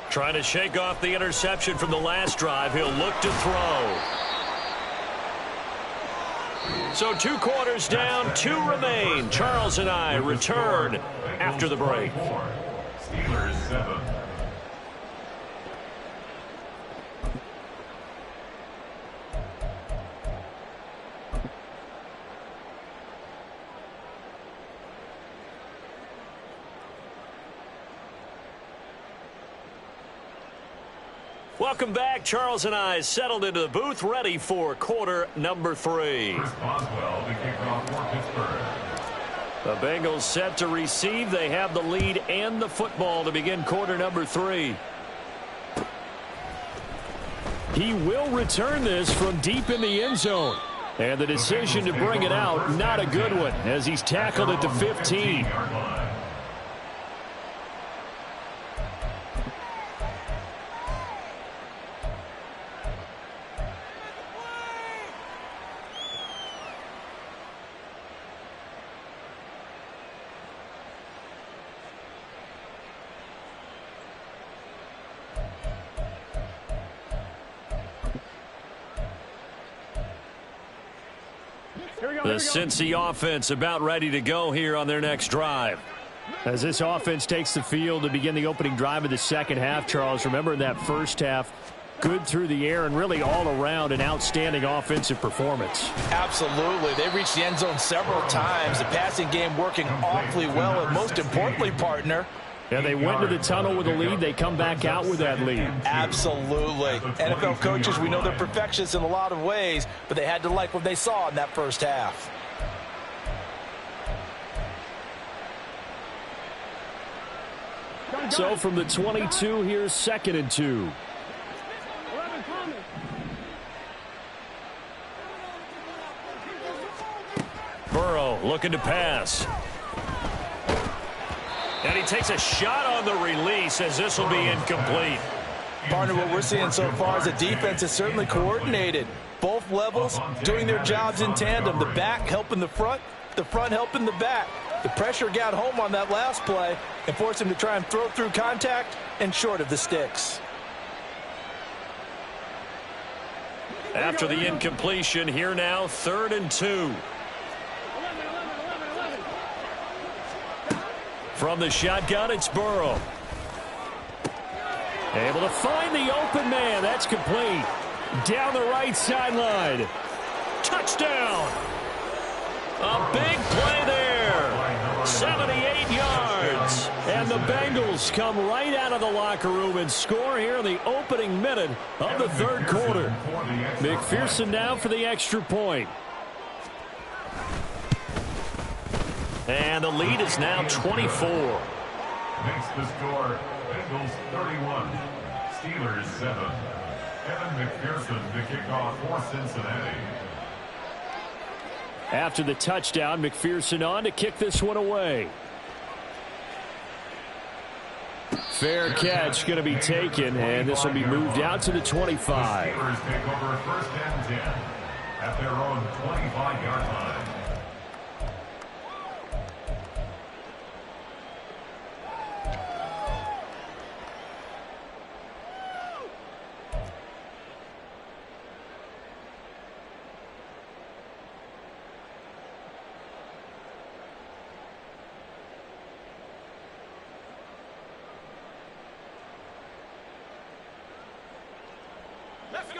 Trying to shake off the interception from the last drive. He'll look to throw. So 2 quarters down, 2 remain. Charles and I return after the break. Steelers 7. Welcome back. Charles and I settled into the booth, ready for quarter number 3. Chris Boswell to kick off for Pittsburgh. The Bengals set to receive. They have the lead and the football to begin quarter number 3. He will return this from deep in the end zone. And the decision to bring it out, not a good one, as he's tackled at the 15. The Cincy offense about ready to go here on their next drive. As this offense takes the field to begin the opening drive of the second half, Charles, remember in that first half, good through the air and really all around an outstanding offensive performance. Absolutely. They reached the end zone several times. The passing game working awfully well, and most importantly, partner, Yeah, they went to the tunnel with a lead. They come back out with that lead. absolutely. NFL coaches, we know they're perfectionists in a lot of ways, but they had to like what they saw in that first half. So from the 22, here's 2nd and 2. 11 Thomas. Burrow looking to pass. And he takes a shot on the release as this will be incomplete. Partner, what we're seeing so far is the defense is certainly coordinated. Both levels doing their jobs in tandem. The back helping the front helping the back. The pressure got home on that last play and forced him to try and throw through contact and short of the sticks. After the incompletion, here now, 3rd and 2. From the shotgun, it's Burrow. Able to find the open man. That's complete. Down the right sideline. Touchdown. A big play there. 78 yards. And the Bengals come right out of the locker room and score here in the opening minute of the third quarter. McPherson now for the extra point. And the lead is now 24. Makes the score Bengals 31, Steelers 7. Evan McPherson to kick off for Cincinnati. After the touchdown, McPherson on to kick this one away. Fair catch going to be taken, and this will be moved out to the 25. The Steelers take over first and 10 at their own 25-yard line.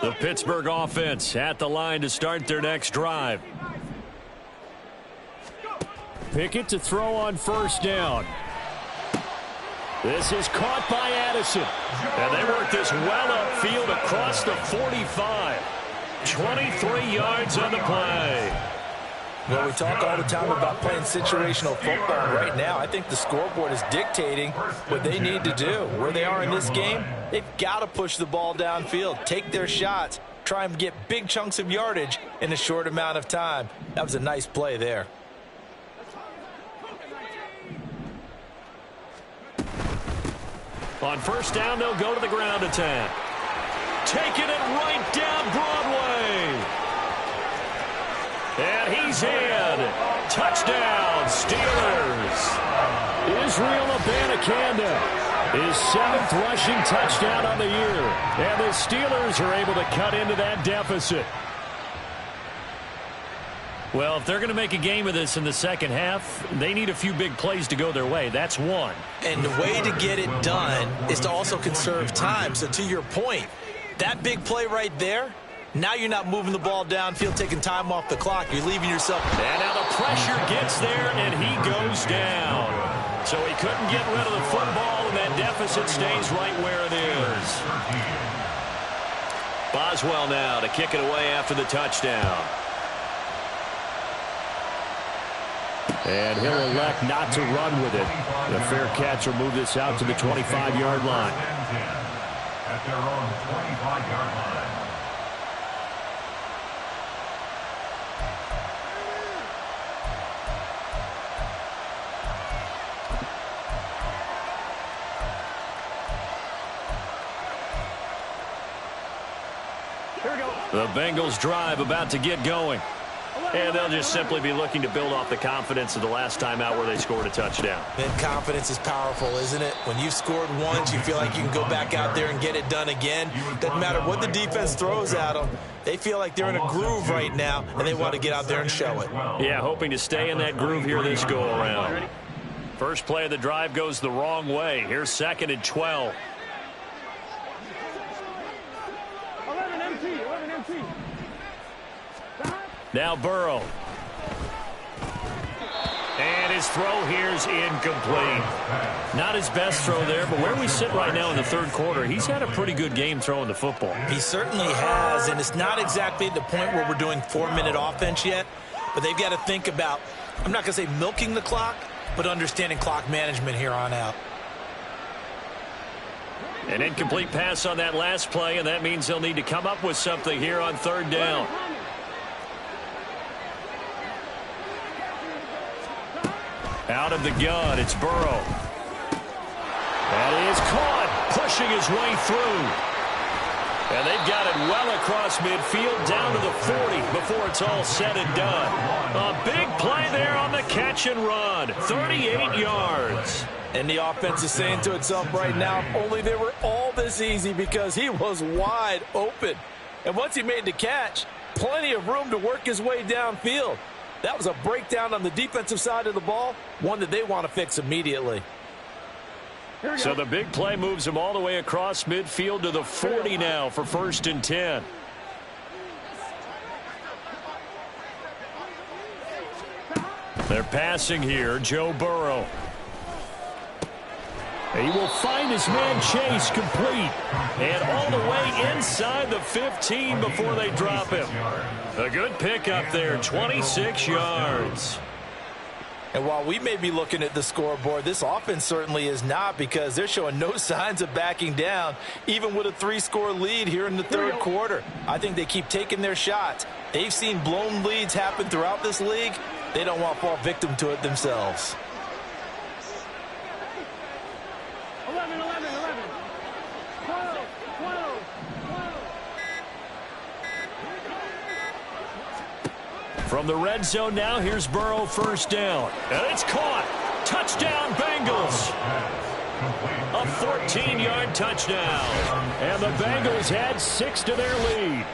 The Pittsburgh offense at the line to start their next drive. Pickett to throw on first down. This is caught by Addison. And they work this well upfield across the 45. 23 yards on the play. Well, we talk all the time about playing situational football. Right now, I think the scoreboard is dictating what they need to do. Where they are in this game, they've got to push the ball downfield, take their shots, try and get big chunks of yardage in a short amount of time. That was a nice play there. On first down, they'll go to the ground attack. Taking it right down Broadway. And he's in. Touchdown, Steelers. Israel Abanikanda, his 7th rushing touchdown on the year. And the Steelers are able to cut into that deficit. Well, if they're going to make a game of this in the second half, they need a few big plays to go their way. That's one. And the way to get it done is to also conserve time. So to your point, that big play right there, now you're not moving the ball downfield, taking time off the clock. You're leaving yourself. And now the pressure gets there, and he goes down. So he couldn't get rid of the football, and that deficit stays right where it is. Boswell now to kick it away after the touchdown. And he'll elect not to run with it. The fair catch will move this out to the 25-yard line. At their own 25-yard line. The Bengals drive about to get going. And they'll just simply be looking to build off the confidence of the last time out where they scored a touchdown. And confidence is powerful, isn't it? When you've scored once, you feel like you can go back out there and get it done again. Doesn't matter what the defense throws at them. They feel like they're in a groove right now, and they want to get out there and show it. Yeah, hoping to stay in that groove here this go-around. First play of the drive goes the wrong way. Here's 2nd and 12. 11 empty. Now Burrow. And his throw here's incomplete. Not his best throw there, but where we sit right now in the third quarter, he's had a pretty good game throwing the football. He certainly has, and it's not exactly at the point where we're doing 4-minute offense yet, but they've got to think about, I'm not going to say milking the clock, but understanding clock management here on out. An incomplete pass on that last play, and that means they'll need to come up with something here on third down. Out of the gun, it's Burrow. And he is caught, pushing his way through. And they've got it well across midfield, down to the 40 before it's all said and done. A big play there on the catch and run, 38 yards. And the offense is saying to itself right now, if only they were all this easy, because he was wide open. And once he made the catch, plenty of room to work his way downfield. That was a breakdown on the defensive side of the ball, one that they want to fix immediately. So the big play moves him all the way across midfield to the 40 now for 1st and 10. They're passing here. Joe Burrow. He will find his man Chase complete. And all the way inside the 15 before they drop him. A good pickup there, 26 yards. And while we may be looking at the scoreboard, this offense certainly is not, because they're showing no signs of backing down, even with a 3-score lead here in the third quarter. I think they keep taking their shots. They've seen blown leads happen throughout this league. They don't want to fall victim to it themselves. 11, 11, 11. 12, 12, 12. From the red zone now, here's Burrow, first down. And it's caught. Touchdown, Bengals. A 14-yard touchdown. And the Bengals add 6 to their lead.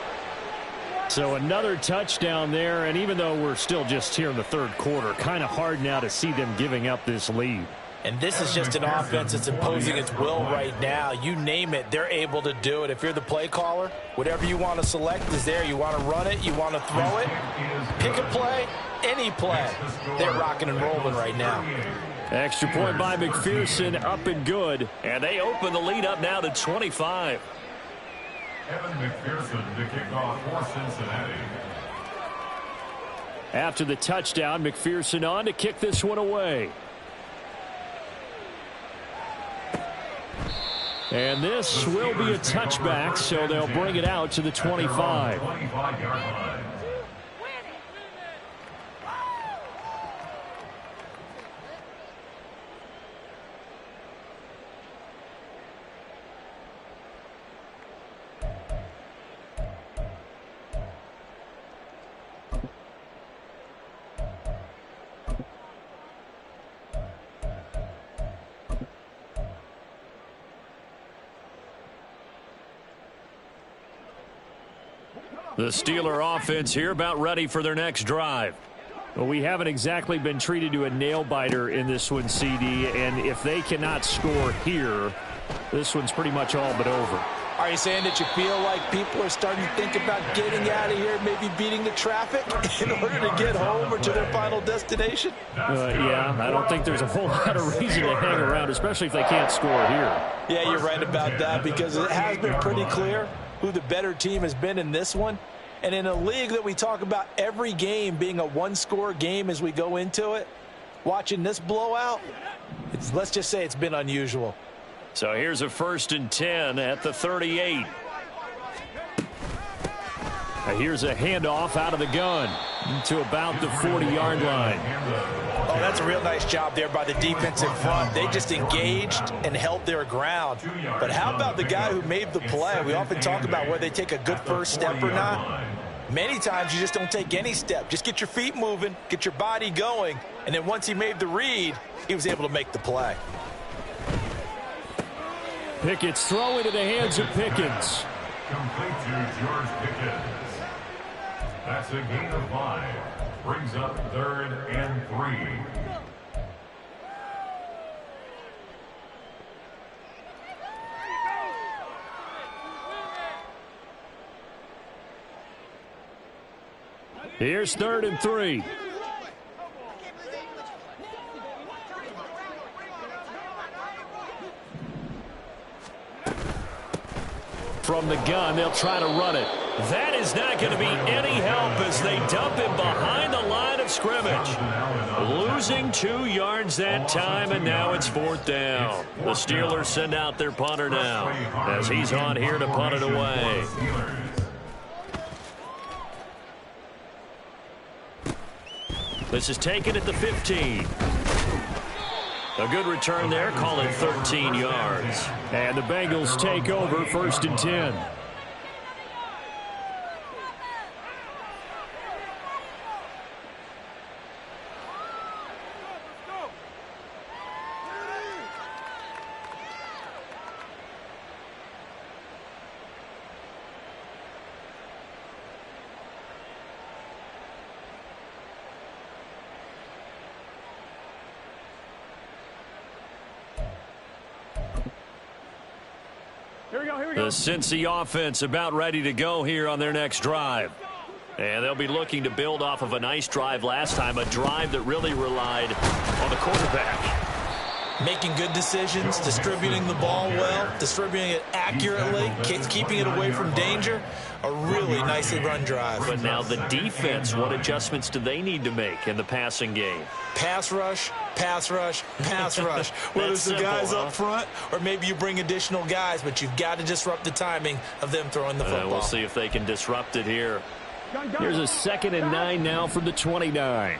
So another touchdown there, and even though we're still just here in the third quarter, kind of hard now to see them giving up this lead. And this is just an offense that's imposing its will right now. You name it, they're able to do it. If you're the play caller, whatever you want to select is there. You want to run it, you want to throw it, pick a play, any play. They're rocking and rolling right now. Extra point by McPherson, up and good. And they open the lead up now to 25. Evan McPherson to kick off for Cincinnati. After the touchdown, McPherson on to kick this one away. And this will be a touchback, so they'll bring it out to the 25. 25-yard line. The Steeler offense here about ready for their next drive. Well, we haven't exactly been treated to a nail-biter in this one, CD, and if they cannot score here, this one's pretty much all but over. Are you saying that you feel like people are starting to think about getting out of here, maybe beating the traffic in order to get home or to their final destination? Yeah, I don't think there's a whole lot of reason to hang around, especially if they can't score here. Yeah, you're right about that, because it has been pretty clear who the better team has been in this one. And in a league that we talk about every game being a one-score game as we go into it, watching this blowout, let's just say it's been unusual. So here's a 1st and 10 at the 38. Here's a handoff out of the gun to about the 40-yard line. Oh, that's a real nice job there by the defensive front. They just engaged and held their ground. But how about the guy who made the play? We often talk about whether they take a good first step or not. Many times you just don't take any step. Just get your feet moving, get your body going, and then once he made the read, he was able to make the play. Pickett's throw into the hands of Pickens. Complete to George Pickens. That's a gain of 5. Brings up 3rd and 3. Here's 3rd and 3. From the gun, they'll try to run it. That is not going to be any help as they dump him behind the line of scrimmage. Losing 2 yards that time, and now it's 4th down. The Steelers send out their punter now as he's on here to punt it away. This is taken at the 15. A good return there, call it 13 yards. And the Bengals take over, 1st and 10. The Cincy offense about ready to go here on their next drive. And they'll be looking to build off of a nice drive last time, a drive that really relied on the quarterback. Making good decisions, distributing the ball well, distributing it accurately, keeping it away from danger. A really nicely run drive. But now the defense, what adjustments do they need to make in the passing game? Pass rush, pass rush, pass rush. Whether it's the guys up front or maybe you bring additional guys, but you've got to disrupt the timing of them throwing the football. We'll see if they can disrupt it here. Here's a 2nd and 9 now from the 29.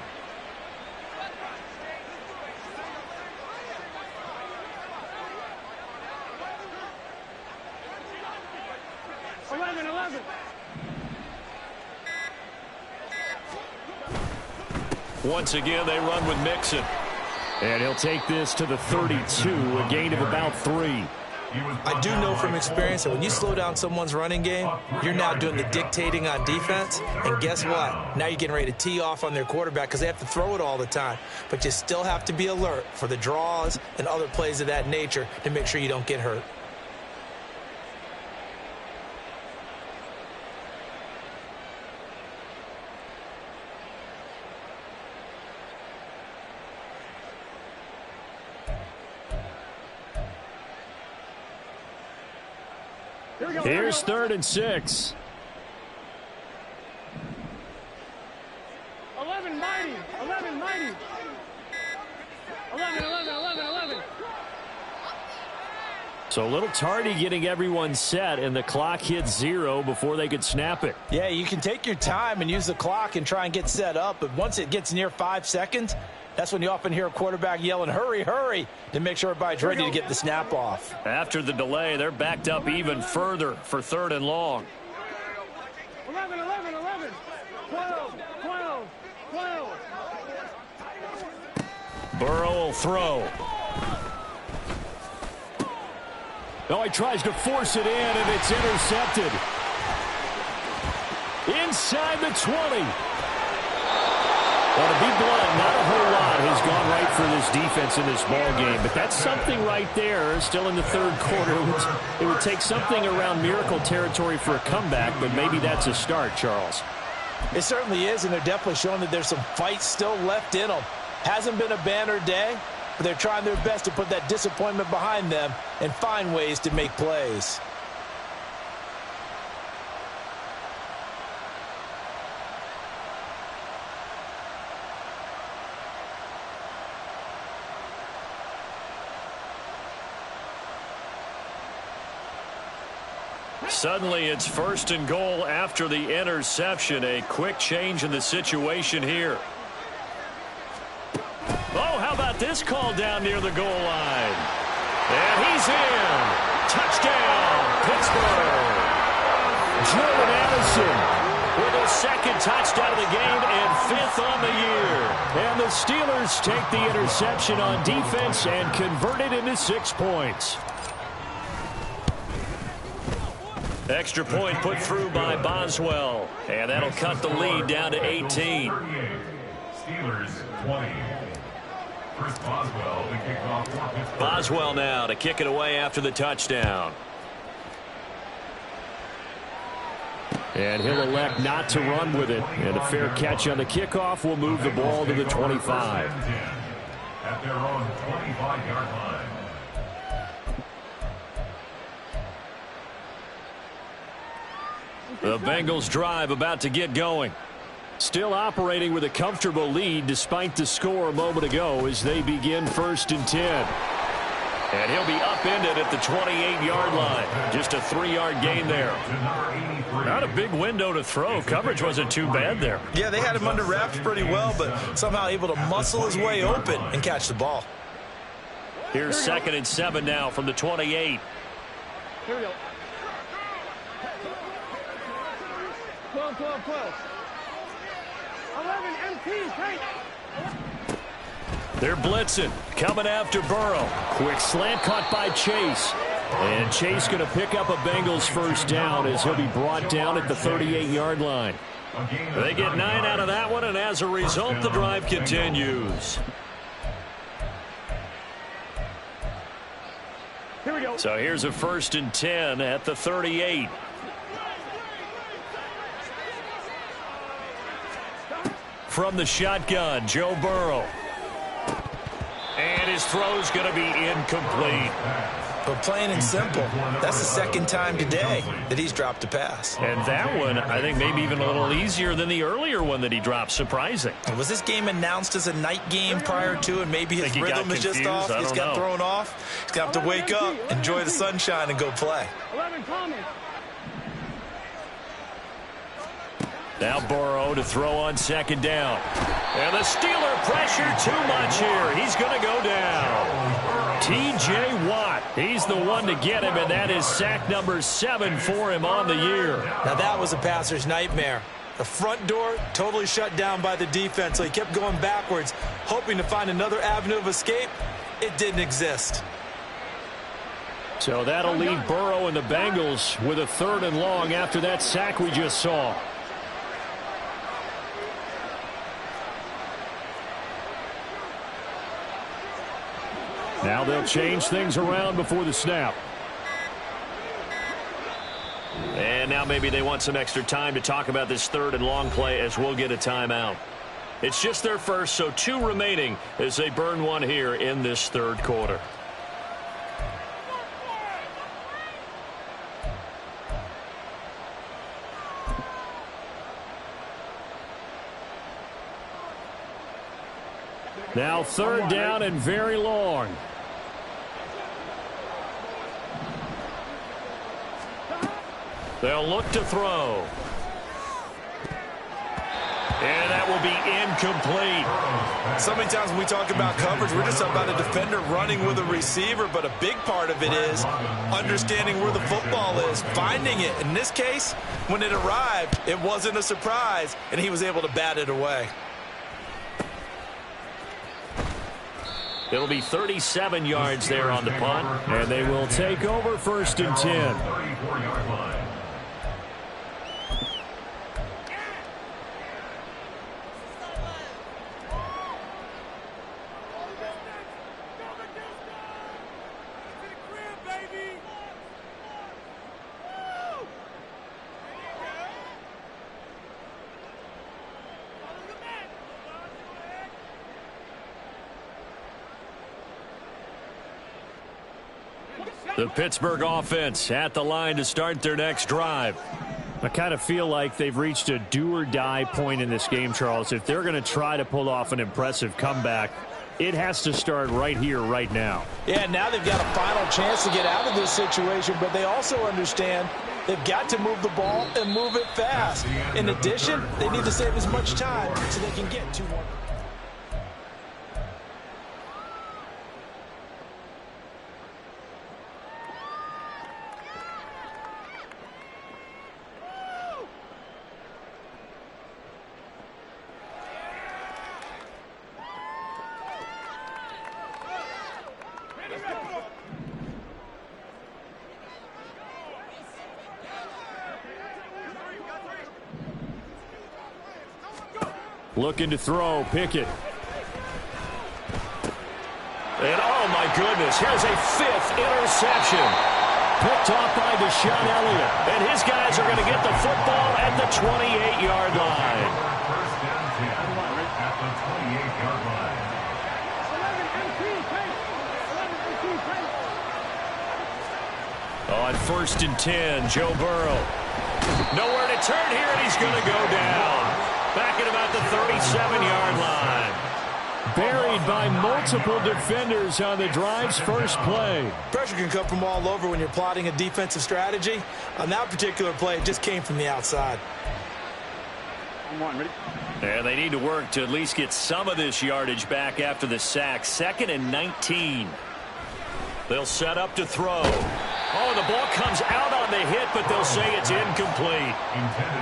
Once again, they run with Mixon. And he'll take this to the 32, a gain of about 3. I do know from experience that when you slow down someone's running game, you're now doing the dictating on defense. And guess what? Now you're getting ready to tee off on their quarterback because they have to throw it all the time. But you still have to be alert for the draws and other plays of that nature to make sure you don't get hurt. Here's 3rd and 6. 11 mighty. 11 mighty. 11. So a little tardy getting everyone set, and the clock hit 0 before they could snap it. Yeah, you can take your time and use the clock and try and get set up, but once it gets near 5 seconds, that's when you often hear a quarterback yelling, hurry, hurry, to make sure everybody's ready to get the snap off. After the delay, they're backed up even further for 3rd and long. 11. 12. Burrow will throw. Oh, he tries to force it in, and it's intercepted. Inside the 20. Well, to be blunt, not a whole lot has gone right for this defense in this ball game, but that's something right there. Still in the 3rd quarter, it would take something around miracle territory for a comeback, but maybe that's a start, Charles. It certainly is, and they're definitely showing that there's some fight still left in them. Hasn't been a banner day, but they're trying their best to put that disappointment behind them and find ways to make plays. Suddenly, it's 1st and goal after the interception. A quick change in the situation here. Oh, how about this call down near the goal line? And he's in. Touchdown, Pittsburgh. Jordan Addison with his 2nd touchdown of the game and 5th on the year. And the Steelers take the interception on defense and convert it into 6 points. Extra point put through by Boswell. And that'll cut the lead down to 18. Steelers 20. Chris Boswell to kick off for Pittsburgh. Boswell now to kick it away after the touchdown. And he'll elect not to run with it. And a fair catch on the kickoff will move the ball to the 25. At their own 25-yard line. The Bengals drive about to get going. Still operating with a comfortable lead despite the score a moment ago as they begin 1st and 10. And he'll be upended at the 28-yard line. Just a 3-yard gain there. Not a big window to throw. Coverage wasn't too bad there. Yeah, they had him under wraps pretty well, but somehow able to muscle his way open and catch the ball. Here's 2nd and 7 now from the 28. Here we go. 12. 11 MP, take. They're blitzing, coming after Burrow. Quick slant caught by Chase. And Chase going to pick up a Bengals 1st down as he'll be brought down at the 38-yard line. They get 9 out of that one, and as a result, the drive continues. Here we go. So here's a 1st and 10 at the 38. from the shotgun, Joe Burrow. And his throw's going to be incomplete. But plain and simple, that's the second time today that he's dropped a pass. And that one, I think, maybe even a little easier than the earlier one that he dropped. Surprising. Was this game announced as a night game prior to, and maybe his rhythm is just off? He's got thrown off. He's going to have to wake up, enjoy the sunshine, and go play. 11 Thomas. Now Burrow to throw on second down. And the Steeler pressure too much here. He's going to go down. T.J. Watt, he's the one to get him, and that is sack number 7 for him on the year. Now that was a passer's nightmare. The front door totally shut down by the defense, so he kept going backwards, hoping to find another avenue of escape. It didn't exist. So that'll leave Burrow and the Bengals with a 3rd and long after that sack we just saw. Now they'll change things around before the snap. And now maybe they want some extra time to talk about this 3rd and long play as we'll get a timeout. It's just their first, so 2 remaining as they burn one here in this 3rd quarter. Now 3rd down and very long. They'll look to throw. And that will be incomplete. So many times when we talk about coverage, we're just about a defender running with a receiver, but a big part of it is understanding where the football is, finding it. In this case, when it arrived, it wasn't a surprise, and he was able to bat it away. It'll be 37 yards there on the punt. And they will take over 1st and 10. 34-yard line. The Pittsburgh offense at the line to start their next drive. I kind of feel like they've reached a do-or-die point in this game, Charles. If they're going to try to pull off an impressive comeback, it has to start right here, right now. Yeah, now they've got a final chance to get out of this situation, but they also understand they've got to move the ball and move it fast. In addition, they need to save as much time so they can get 2 more. Looking to throw, Pickett. And oh my goodness, here's a 5th interception. Picked off by Deshaun Elliott. And his guys are going to get the football at the 28-yard line. 1st and 10 at the 28-yard line. 11 On MT, 1st and 10, Joe Burrow. Nowhere to turn here, and he's going to go down. Back at about the 37-yard line. Buried by multiple defenders on the drive's first play. Pressure can come from all over when you're plotting a defensive strategy. On that particular play, it just came from the outside. ready? And they need to work to at least get some of this yardage back after the sack. 2nd and 19. They'll set up to throw. Oh, the ball comes out on the hit, but they'll say it's incomplete.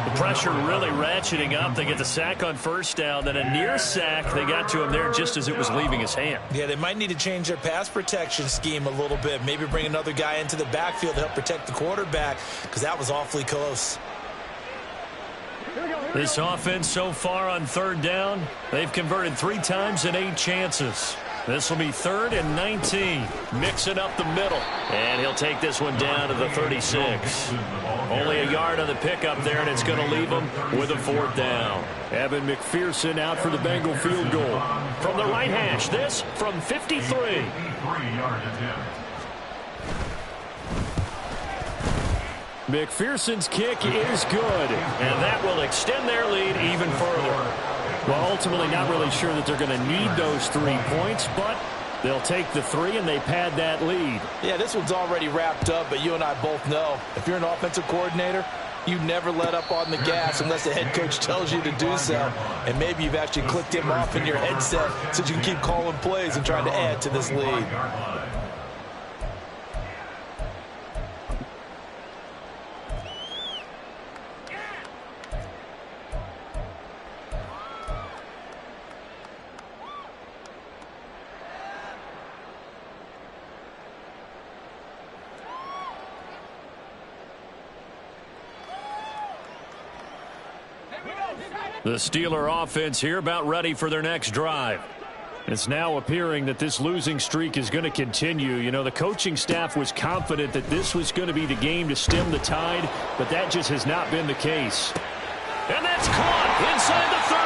The pressure really ratcheting up. They get the sack on 1st down, then a near sack. They got to him there just as it was leaving his hand. Yeah, they might need to change their pass protection scheme a little bit. Maybe bring another guy into the backfield to help protect the quarterback, because that was awfully close. This offense so far on 3rd down, they've converted 3 times in 8 chances. This will be 3rd and 19. Mixing up the middle. And he'll take this one down to the 36. Only a yard on the pickup there, and it's going to leave him with a 4th down. Evan McPherson out for the Bengal field goal. From the right hash, this from 53. McPherson's kick is good. And that will extend their lead even further. Well, ultimately not really sure that they're going to need those 3 points, but they'll take the 3 and they pad that lead. Yeah, this one's already wrapped up, but you and I both know if you're an offensive coordinator, you never let up on the gas unless the head coach tells you to do so. And maybe you've actually clicked him off in your headset so you can keep calling plays and trying to add to this lead. The Steeler offense here about ready for their next drive. It's now appearing that this losing streak is going to continue. You know, the coaching staff was confident that this was going to be the game to stem the tide, but that just has not been the case. And that's caught inside the 30.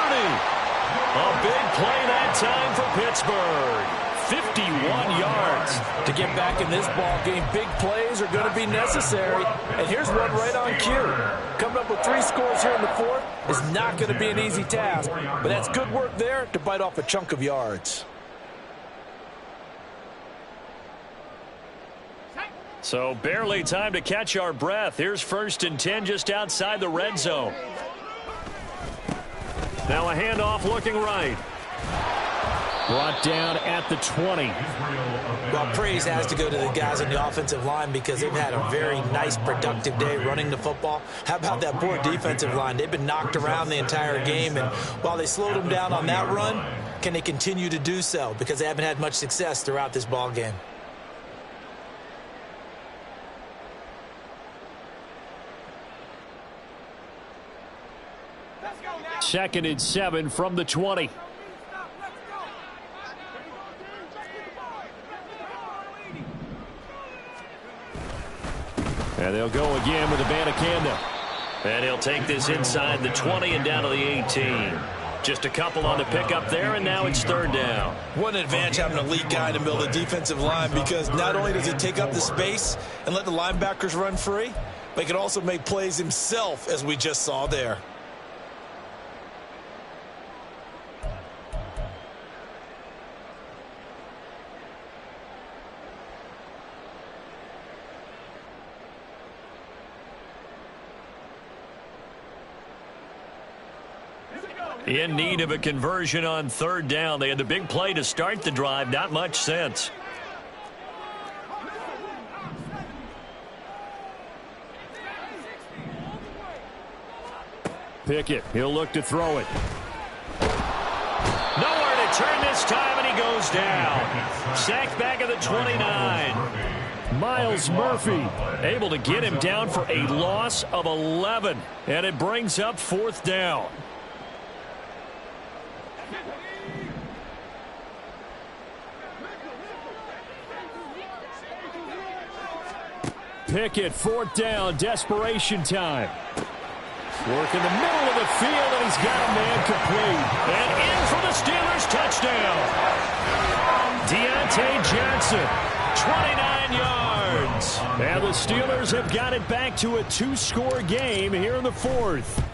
A big play that time for Pittsburgh. 51 yards. To get back in this ball game, big plays are going to be necessary. And here's one right on cue. Coming up with 3 scores here in the 4th is not going to be an easy task, but that's good work there to bite off a chunk of yards. So barely time to catch our breath. Here's 1st and 10 just outside the red zone. Now a handoff looking right. Brought down at the 20. Well, praise has to go to the guys on the offensive line because they've had a very nice, productive day running the football. How about that poor defensive line? They've been knocked around the entire game, and while they slowed them down on that run, can they continue to do so? Because they haven't had much success throughout this ball game. Second and 7 from the 20. And they'll go again with Abanikanda. And he'll take this inside the 20 and down to the 18. Just a couple on the pickup there, and now it's 3rd down. What an advantage having a lead guy in the middle of the defensive line, because not only does he take up the space and let the linebackers run free, but he can also make plays himself, as we just saw there. In need of a conversion on 3rd down. They had the big play to start the drive. Not much sense. Pickett, he'll look to throw it. Nowhere to turn this time, and he goes down. Sacked back at the 29. Myles Murphy able to get him down for a loss of 11. And it brings up 4th down. Pickett, 4th down, desperation time. Work in the middle of the field, and he's got a man complete. And in for the Steelers touchdown. Deontay Johnson, 29 yards. And the Steelers have got it back to a 2-score game here in the 4th.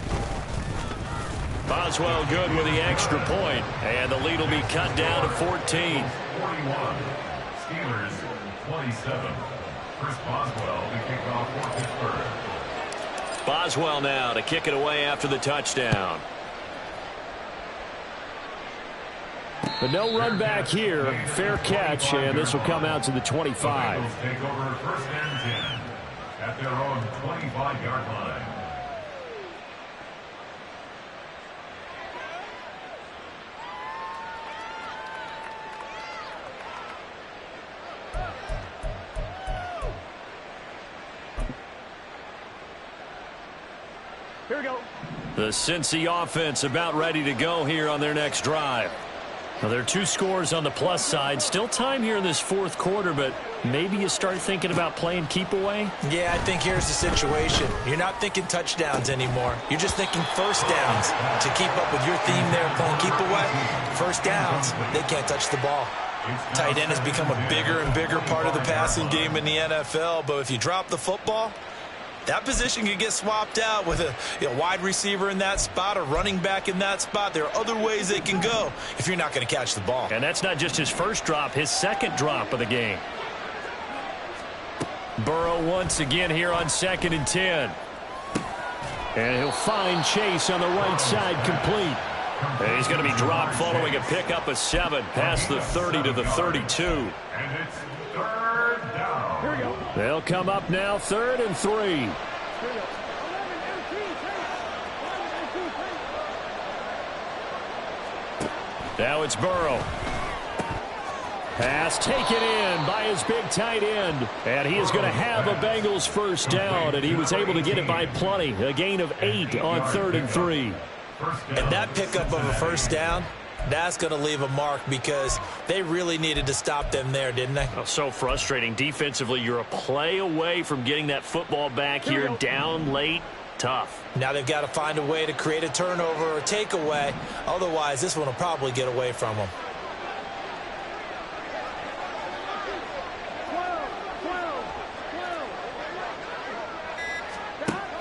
Boswell good with the extra point, and the lead will be cut down to 14. 41. Steelers 27. Chris Boswell to kick off for Pittsburgh. Boswell now to kick it away after the touchdown. But no run back here. Fair catch, and this will come out to the 25. The Bengals take over 1st and 10 at their own 25-yard line. Here we go. The Cincy offense about ready to go here on their next drive. Well, there are 2 scores on the plus side. Still time here in this fourth quarter, but maybe you start thinking about playing keep away? Yeah, I think here's the situation. You're not thinking touchdowns anymore. You're just thinking first downs. To keep up with your theme there, playing keep away, first downs, they can't touch the ball. Tight end has become a bigger and bigger part of the passing game in the NFL, but if you drop the football, that position can get swapped out with a wide receiver in that spot, a running back in that spot. There are other ways they can go if you're not going to catch the ball. And that's not just his first drop, his second drop of the game. Burrow once again here on 2nd and 10. And he'll find Chase on the right side, complete. And he's going to be dropped following a pickup of 7 past the 30 to the 32. And it's 3rd down. Here we go. They'll come up now 3rd and 3. Here we go. 11 empty, take. 11 empty, take. Now it's Burrow. Pass taken in by his big tight end. And he is going to have a Bengals first down, and he was able to get it by plenty. A gain of 8 on 3rd and 3. And that pickup of a first down, that's going to leave a mark because they really needed to stop them there, didn't they? Oh, so frustrating. Defensively, you're a play away from getting that football back here. Down late, tough. Now they've got to find a way to create a turnover or takeaway. Otherwise, this one will probably get away from them.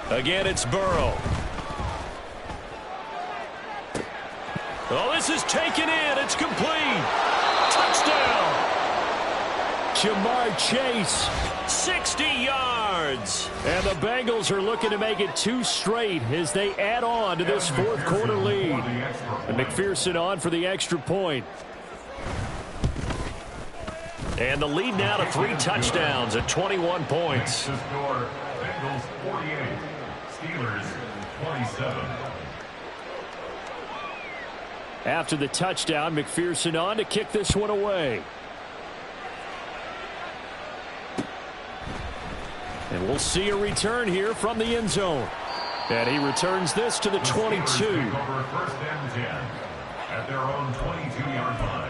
12. Again, it's Burrow. Oh, this is taken in. It's complete. Touchdown. Jamar Chase. 60 yards. And the Bengals are looking to make it 2 straight as they add on to this fourth quarter lead. And McPherson on for the extra point. And the lead now to 3 touchdowns at 21 points. The score, Bengals 48, Steelers 27. After the touchdown, McPherson on to kick this one away. And we'll see a return here from the end zone. And he returns this to the 22. Over 1st and 10 at their own 22-yard line.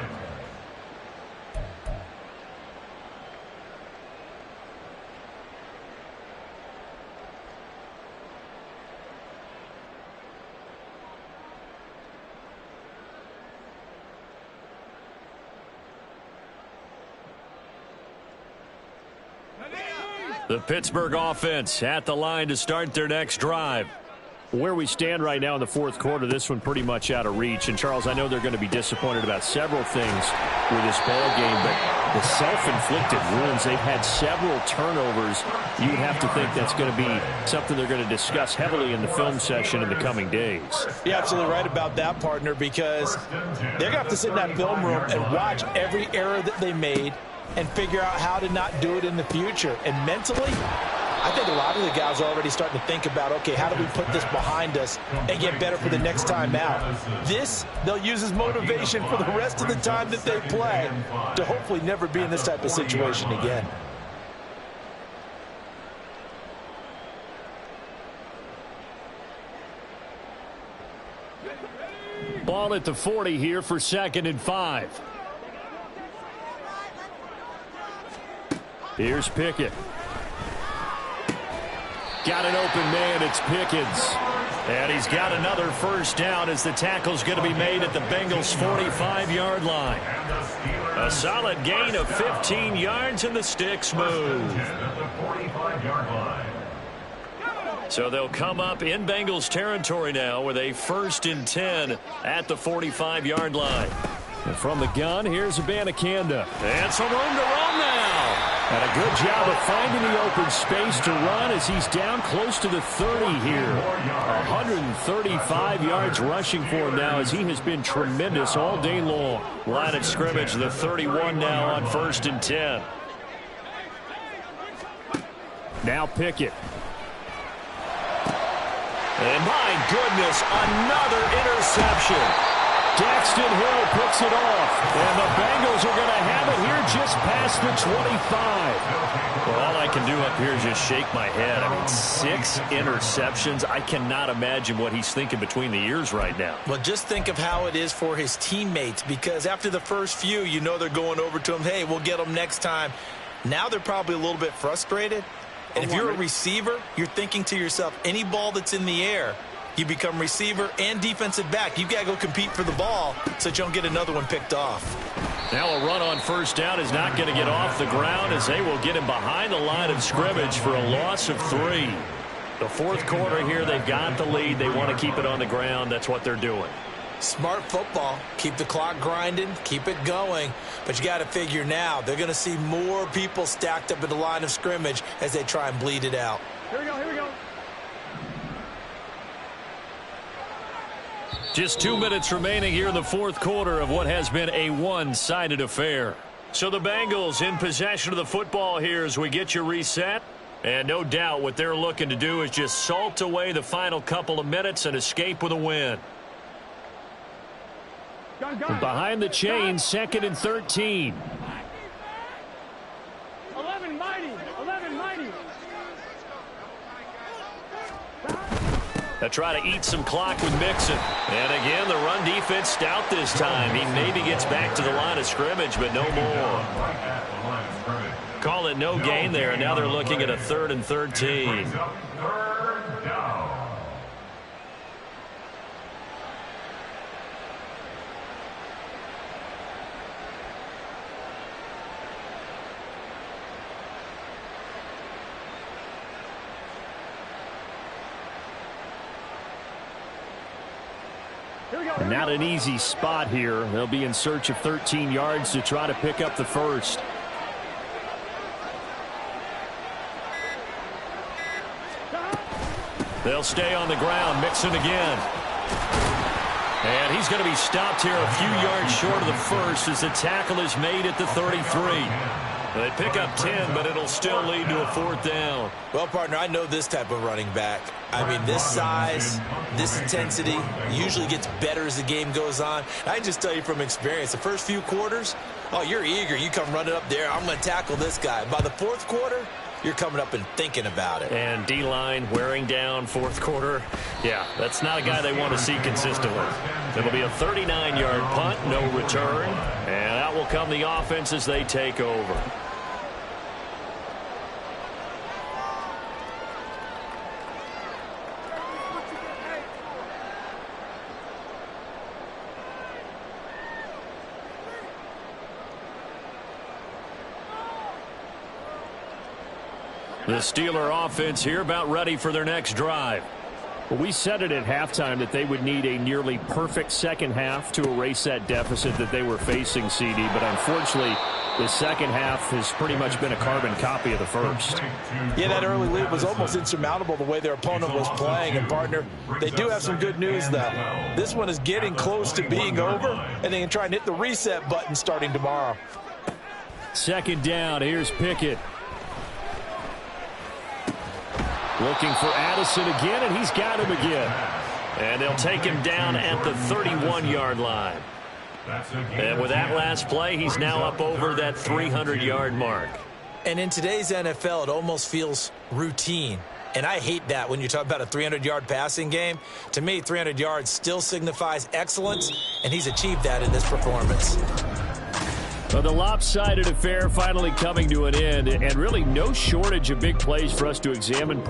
The Pittsburgh offense at the line to start their next drive. Where we stand right now in the fourth quarter, this one pretty much out of reach. And, Charles, I know they're going to be disappointed about several things with this ball game, but the self-inflicted wounds, they've had several turnovers. You'd have to think that's going to be something they're going to discuss heavily in the film session in the coming days. You're absolutely right about that, partner, because they're going to have to sit in that film room and watch every error that they made and figure out how to not do it in the future. And mentally, I think a lot of the guys are already starting to think about, okay, how do we put this behind us and get better for the next time out? This, they'll use as motivation for the rest of the time that they play to hopefully never be in this type of situation again. Ball at the 40 here for 2nd and 5. Here's Pickett. Got an open man. It's Pickens. And he's got another first down as the tackle's going to be made at the Bengals' 45-yard line. A solid gain of 15 yards and the sticks move. So they'll come up in Bengals territory now with a 1st and 10 at the 45-yard line. And from the gun, here's Abanikanda. And some room to run now. And a good job of finding the open space to run as he's down close to the 30 here. 135 yards rushing for him now as he has been tremendous all day long. Line of scrimmage, the 31 now on 1st and 10. Now Pickett. And my goodness, another interception. Daxton Hill picks it off, and the Bengals are going to have it here just past the 25. Well, all I can do up here is just shake my head. I mean, 6 interceptions. I cannot imagine what he's thinking between the ears right now. Well, just think of how it is for his teammates, because after the first few, you know they're going over to him, hey, we'll get them next time. Now they're probably a little bit frustrated. And if you're a receiver, you're thinking to yourself, any ball that's in the air, you become receiver and defensive back. You've got to go compete for the ball so that you don't get another one picked off. Now a run on first down is not going to get off the ground, as they will get him behind the line of scrimmage for a loss of 3. The fourth quarter here, they've got the lead. They want to keep it on the ground. That's what they're doing. Smart football. Keep the clock grinding. Keep it going. But you got to figure now, they're going to see more people stacked up at the line of scrimmage as they try and bleed it out. Here we go, here we go. Just 2 minutes remaining here in the fourth quarter of what has been a one-sided affair. So the Bengals in possession of the football here as we get you reset. And no doubt what they're looking to do is just salt away the final couple of minutes and escape with a win. Behind the chain, 2nd and 13. 11 mighty, 11 mighty. They'll try to eat some clock with Mixon. And again, the run defense stout this time. He maybe gets back to the line of scrimmage, but no more. Call it no gain there, and now they're looking at a 3rd and 13. Not an easy spot here. They'll be in search of 13 yards to try to pick up the first. They'll stay on the ground. Mixon again. And he's going to be stopped here a few yards short of the first as the tackle is made at the 33. They pick up 10, but it'll still lead to a 4th down. Well, partner, I know this type of running back. I mean, this size, this intensity usually gets better as the game goes on. I can just tell you from experience, the first few quarters, oh, you're eager. You come running up there, I'm going to tackle this guy. By the fourth quarter, you're coming up and thinking about it. And D-line wearing down fourth quarter. Yeah, that's not a guy they want to see consistently. It'll be a 39-yard punt, no return. And out will come the offense as they take over. The Steeler offense here about ready for their next drive. Well, we said it at halftime that they would need a nearly perfect second half to erase that deficit that they were facing, CD. But unfortunately, the second half has pretty much been a carbon copy of the first. Yeah, that early lead was almost insurmountable the way their opponent was playing. And, partner, they do have some good news, though. This one is getting close to being over, and they can try and hit the reset button starting tomorrow. 2nd down. Here's Pickett. Looking for Addison again, and he's got him again. And they'll take him down at the 31-yard line. And with that last play, he's now up over that 300-yard mark. And in today's NFL, it almost feels routine. And I hate that when you talk about a 300-yard passing game. To me, 300 yards still signifies excellence, and he's achieved that in this performance. Well, the lopsided affair finally coming to an end, and really no shortage of big plays for us to examine.